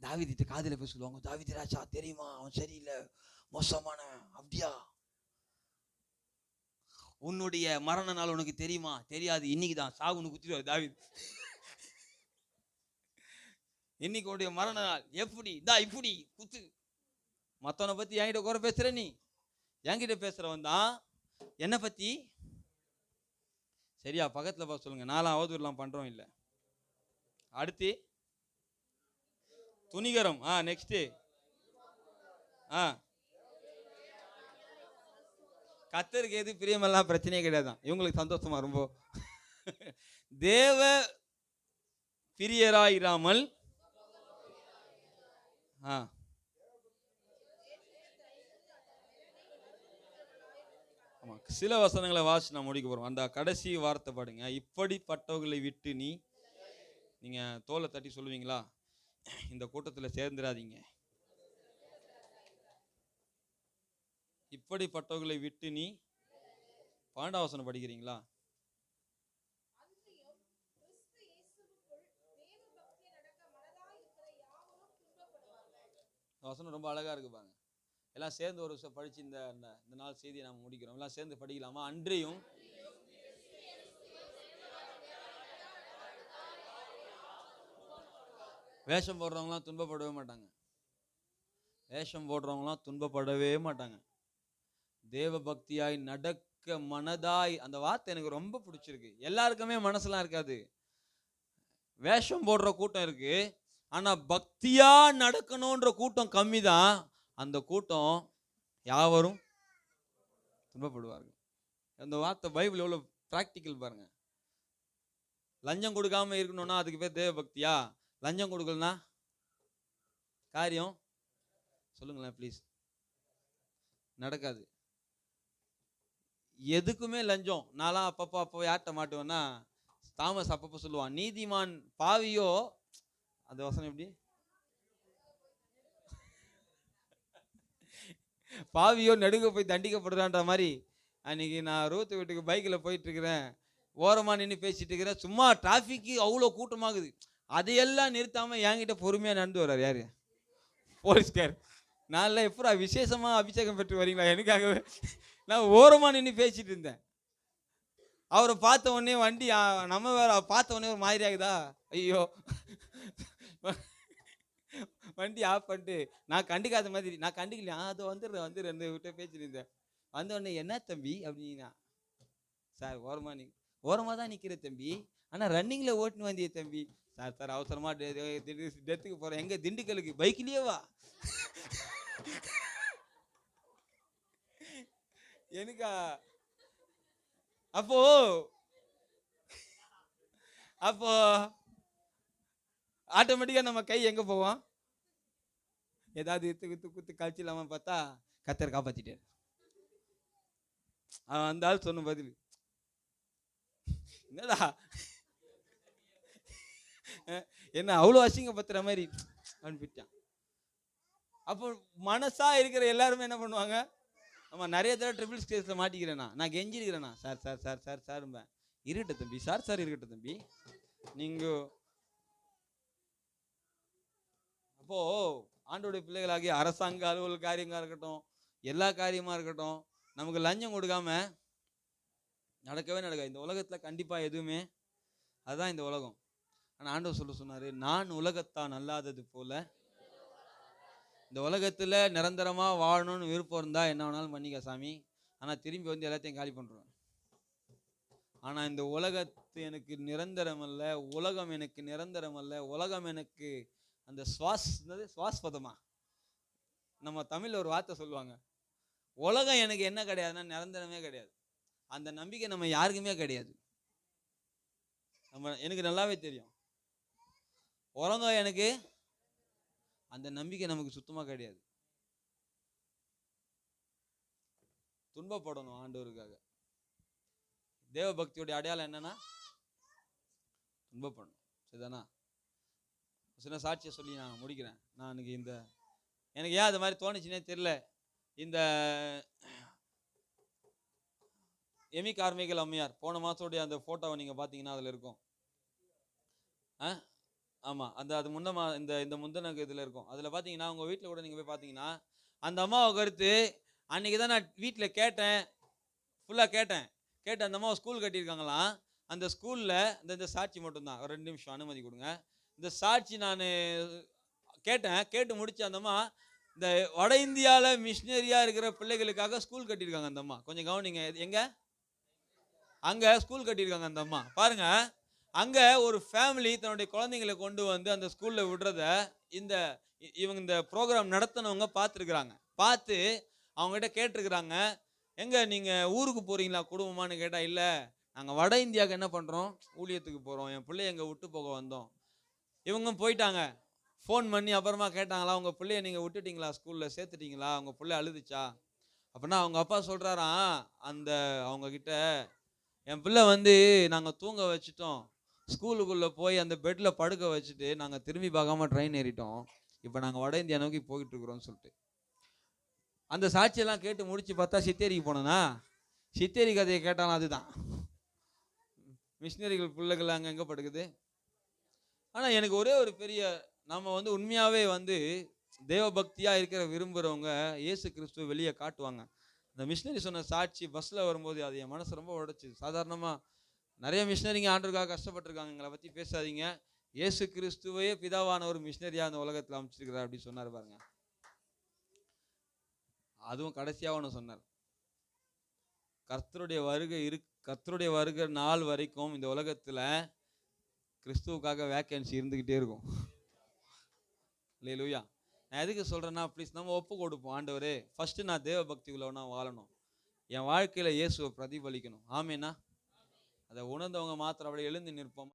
[SPEAKER 1] தாவீது காதில் போய் சொல்லுவாங்க, தாவீது ராஜா தெரியுமா அவன் சரியில்லை, மோசமான. அப்படியா? உன்னுடைய மரண நாள் உனக்கு தெரியுமா? தெரியாது, இன்னைக்குதான் சாகுன்னு குத்திடுவார் தாவீது. இன்னைக்கு உடைய மரண நாள் எப்படி இப்படி குத்து. மத்தவனை பத்தி என்கிட்ட குறை பேசுற, நீ என்கிட்ட பேசுறவன் தான் என்ன பத்தி சரியா? பக்கத்துல பார்த்து சொல்லுங்க, நாலாம் அவதூறுலாம் பண்றோம் இல்ல. அடுத்து துணிகரம். நெக்ஸ்ட் கர்த்தருக்கு எது பிரியமெல்லாம் பிரச்சனையே கிடையாதான். இவங்களுக்கு சந்தோஷமா ரொம்ப. தேவ பிரியராயிராமல் ஆமா, சில வசனங்களை வாசி நான் முடிக்க போறோம். அந்த கடைசி வார்த்தை பாடுங்க. இப்படிப்பட்டவர்களை விட்டு நீங்க தோலை தட்டி சொல்லுவீங்களா? இந்த கூட்டத்தில் சேர்ந்துடாதீங்க. இப்படிப்பட்டவர்களை விட்டு 12ஆம் வசனம் படிக்கிறீங்களா? வசனம் ரொம்ப அழகா இருக்கு பாருங்க. எல்லாம் சேர்ந்து ஒரு வருஷம் படிச்சு இந்த நாள் செய்தியை நம்ம முடிக்கிறோம். எல்லாம் சேர்ந்து படிக்கலாமா? அன்றியும் வேஷம் போடுறவங்களாம் துன்பப்படவே மாட்டாங்க. வேஷம் போடுறவங்களாம் துன்பப்படவே மாட்டாங்க. தேவ பக்தியாய் நடக்க மனதாய், அந்த வார்த்தை எனக்கு ரொம்ப பிடிச்சிருக்கு. எல்லாருக்குமே மனசுலாம் இருக்காது. வேஷம் போடுற கூட்டம் இருக்கு, ஆனா பக்தியா நடக்கணும்ன்ற கூட்டம் கம்மி தான். அந்த கூட்டம் யாவரும் துன்பப்படுவார்கள். அந்த வார்த்தை பைபிள் எவ்வளவு பிராக்டிக்கல் பாருங்க. லஞ்சம் கொடுக்காம இருக்கணும்னா அதுக்கு பேர் தேவ பக்தியா? லஞ்சம் கொடுக்கலனா காரியம் சொல்லுங்களேன் ப்ளீஸ், நடக்காது. எதுக்குமே லஞ்சம். நான்லாம் அப்பப்போ யார்கிட்ட மாட்டுவேன்னா, தாமஸ் அப்பப்போ சொல்லுவான், நீதிமான் பாவியோ, அந்த வசனம் எப்படி, பாவியோ நடுங்க போய் தண்டிக்கப்படுறான்ற மாதிரி. அன்னைக்கு நான் ரூத்து வீட்டுக்கு பைக்கில் போயிட்டு இருக்கிறேன், ஓரமா நின்று பேசிட்டு இருக்கிறேன். சும்மா டிராஃபிக்கு அவ்வளோ கூட்டமாகுது. அதையெல்லாம் நிறுத்தாம என்கிட்ட பொறுமையா நடந்து வர்றாரு. யாரு? போலீஸ்கார். நான் எப்படா விசேஷமா அபிஷேகம் பெற்று வரீங்களா எனக்காகவே? நான் ஓரமா நின்று பேசிட்டு இருந்தேன். அவரை பார்த்த உடனே வண்டி நம்ம வேற பார்த்த உடனே ஒரு மாதிரி ஆகுதா, ஐயோ வண்டி ஆஃப் பண்ணிட்டு நான் கண்டுக்காத மாதிரி, நான் கண்டுக்கலையா, அது வந்துடுறேன் விட்டு பேசிட்டு இருந்தேன். வந்த உடனே என்ன தம்பி அப்படின்னா, சார் ஓரமா தான் நிக்கிற தம்பி, ஆனா ரன்னிங்ல ஓட்டுன்னு வந்திய தம்பி. சார் அவசரமா டெத்துக்கு போறேன். எங்க? திண்டுக்கலுக்கு. பைக்லயே வா. எனக்கா அப்போ ஆட்டோமேட்டிக்கா நம்ம கை எங்க போவோம்? ஏதாவது குத்து காய்ச்சி இல்லாம பார்த்தா கத்தர் காப்பாத்திட்டாரு. அந்த ஆள் சொன்ன பதில் என்னடா, என்ன அவ்வளோ அசிங்கப்படுத்துற மாதிரி அனுப்பிட்டான். அப்போ மனசா இருக்கிற எல்லாருமே என்ன பண்ணுவாங்க? ஆமா, நிறைய தடவை ட்ரிபிள்ஸ் கேஸ்ல மாட்டிக்கிறேனா, நான் கெஞ்சிருக்கிறேனா, சார் சார் சார் சார் சாரும்பேன். இருக்கட்டும் தம்பி, சார் இருக்கட்டும் தம்பி. நீங்க அப்போ ஆண்டோடைய பிள்ளைகளாகிய அரசாங்க அலுவல் காரியங்களா இருக்கட்டும், எல்லா காரியமா இருக்கட்டும், நமக்கு லஞ்சம் கொடுக்காம நடக்கவே நடக்காது. இந்த உலகத்துல கண்டிப்பா எதுவுமே, அதுதான் இந்த உலகம். ஆனா ஆண்டவர் சொன்னாரு, நான் உலகத்தான் அல்லாதது போல. இந்த உலகத்துல நிரந்தரமா வாழணும்னு விருப்பம் இருந்தா என்ன வேணாலும் பண்ணிக்க சாமி, ஆனா திரும்பி வந்து எல்லாத்தையும் காலி பண்றோம். ஆனா இந்த உலகத்து எனக்கு நிரந்தரம் அல்ல, உலகம் எனக்கு நிரந்தரம் அல்ல. உலகம் எனக்கு அந்த சுவாஸ்பதமா, நம்ம தமிழ்ல ஒரு வார்த்தை சொல்லுவாங்க, உலகம் எனக்கு என்ன கிடையாதுன்னா நிரந்தரமே கிடையாது. அந்த நம்பிக்கை நம்ம யாருக்குமே கிடையாது. எனக்கு நல்லாவே தெரியும். உலகம் எனக்கு, அந்த நம்பிக்கை நமக்கு சுத்தமா கிடையாது. துன்பப்படணும் ஆண்டவருக்காக. தேவ பக்தியோட அடையாளம் என்னன்னா துன்பப்படணும். சரிதானா? சின்ன சாட்சியை சொல்லி நான் முடிக்கிறேன். நான் எனக்கு ஏன் அது மாதிரி தோணுச்சுன்னே தெரியல. இந்த எமி கார்மிகல் அம்மையார் போன மாசோடைய அந்த போட்டோவை நீங்க பாத்தீங்கன்னா அதுல இருக்கும். ஆமா, அது இந்த முந்தின இதுல இருக்கும். அதுல பாத்தீங்கன்னா உங்க வீட்டுல கூட நீங்க போய் பாத்தீங்கன்னா அந்த அம்மாவை கருத்து அன்னைக்கு தான் நான் வீட்டுல கேட்டேன், ஃபுல்லா கேட்டேன். அந்த அம்மாவை ஸ்கூல் கட்டியிருக்காங்களாம். அந்த ஸ்கூல்ல இந்த சாட்சி மட்டும்தான், ஒரு 2 நிமிஷம் அனுமதி கொடுங்க. இந்த சாட்சி நான் கேட்டு முடிச்சு, அந்த அம்மா இந்த வட இந்தியாவில் மிஷினரியா இருக்கிற பிள்ளைகளுக்காக ஸ்கூல் கட்டியிருக்காங்க. அந்த அம்மா கொஞ்சம் கவனிங்க, எங்க? அங்க ஸ்கூல் கட்டியிருக்காங்க. அந்த அம்மா பாருங்க, அங்க ஒரு ஃபேமிலி தன்னுடைய குழந்தைங்களை கொண்டு வந்து அந்த ஸ்கூல்ல விடுறத இவங்க இந்த ப்ரோக்ராம் நடத்தினவங்க பார்த்துருக்குறாங்க. பார்த்து அவங்ககிட்ட கேட்டிருக்கிறாங்க, எங்க நீங்க ஊருக்கு போறீங்களா குடும்பமானு கேட்டா, இல்ல நாங்கள் வட இந்தியாவுக்கு என்ன பண்ணுறோம், ஊழியத்துக்கு போகிறோம், என் பிள்ளைய எங்கள் விட்டு போக வந்தோம். இவங்க போயிட்டாங்க. ஃபோன் பண்ணி அப்புறமா கேட்டாங்களா, உங்கள் பிள்ளைய நீங்கள் விட்டுட்டீங்களா, ஸ்கூலில் சேர்த்துட்டீங்களா, உங்கள் பிள்ளை அழுதுச்சா அப்படின்னா அவங்க அப்பா சொல்கிறாராம் அந்த அவங்கக்கிட்ட, என் பிள்ளை வந்து நாங்கள் தூங்க வச்சுட்டோம், ஸ்கூலுக்குள்ளே போய் அந்த பெட்டில் படுக்க வச்சுட்டு நாங்கள் திரும்பி பார்க்காம ட்ரெயின் ஏறிட்டோம், இப்போ நாங்கள் வட இந்தியா நோக்கி போய்கிட்டு இருக்கிறோம்னு சொல்லிட்டு. அந்த சாட்சியெல்லாம் கேட்டு முடிச்சு பார்த்தா சித்தேரிக்கு போனேன்னா, சித்தேரி கதையை கேட்டாலும் அதுதான், மிஷினரிகள் பிள்ளைகள் அங்கே எங்கே படுக்குது. ஆனால் எனக்கு ஒரே ஒரு பெரிய, நம்ம வந்து உண்மையாகவே வந்து தேவ பக்தியாக இருக்கிற விரும்புகிறவங்க இயேசு கிறிஸ்துவ வெளியே காட்டுவாங்க. இந்த மிஷினரி சொன்ன சாட்சி பஸ்ஸில் வரும்போது அது என் மனசு ரொம்ப உடைச்சிது. சாதாரணமாக நிறைய மிஷினரிங்க ஆண்டவருக்காக கஷ்டப்பட்டுருக்காங்க, எங்களை பற்றி பேசாதீங்க, இயேசு கிறிஸ்துவையே பிதாவான ஒரு மிஷினரியாக அந்த உலகத்தில் அமைச்சிருக்கிறார் அப்படி சொன்னார் பாருங்க. அதுவும் கடைசியாக ஒன்று சொன்னார், கர்த்தருடைய வருகை நாள் வரைக்கும் இந்த உலகத்தில் கிறிஸ்துவுக்காக வேக்கன்சி இருந்துக்கிட்டே இருக்கும். அல்லேலூயா. நான் எதுக்கு சொல்கிறேன்னா, ப்ளீஸ் நம்ம ஒப்பு கொடுப்போம். ஆண்டவரே, ஃபஸ்ட்டு நான் தேவ பக்திக்குள்ளவனா வாழணும், என் வாழ்க்கையில் இயேசுவை பிரதிபலிக்கணும். ஆமேனா? அதை உணர்ந்தவங்க மாத்திரம் அப்படியே எழுந்து நிற்போம்.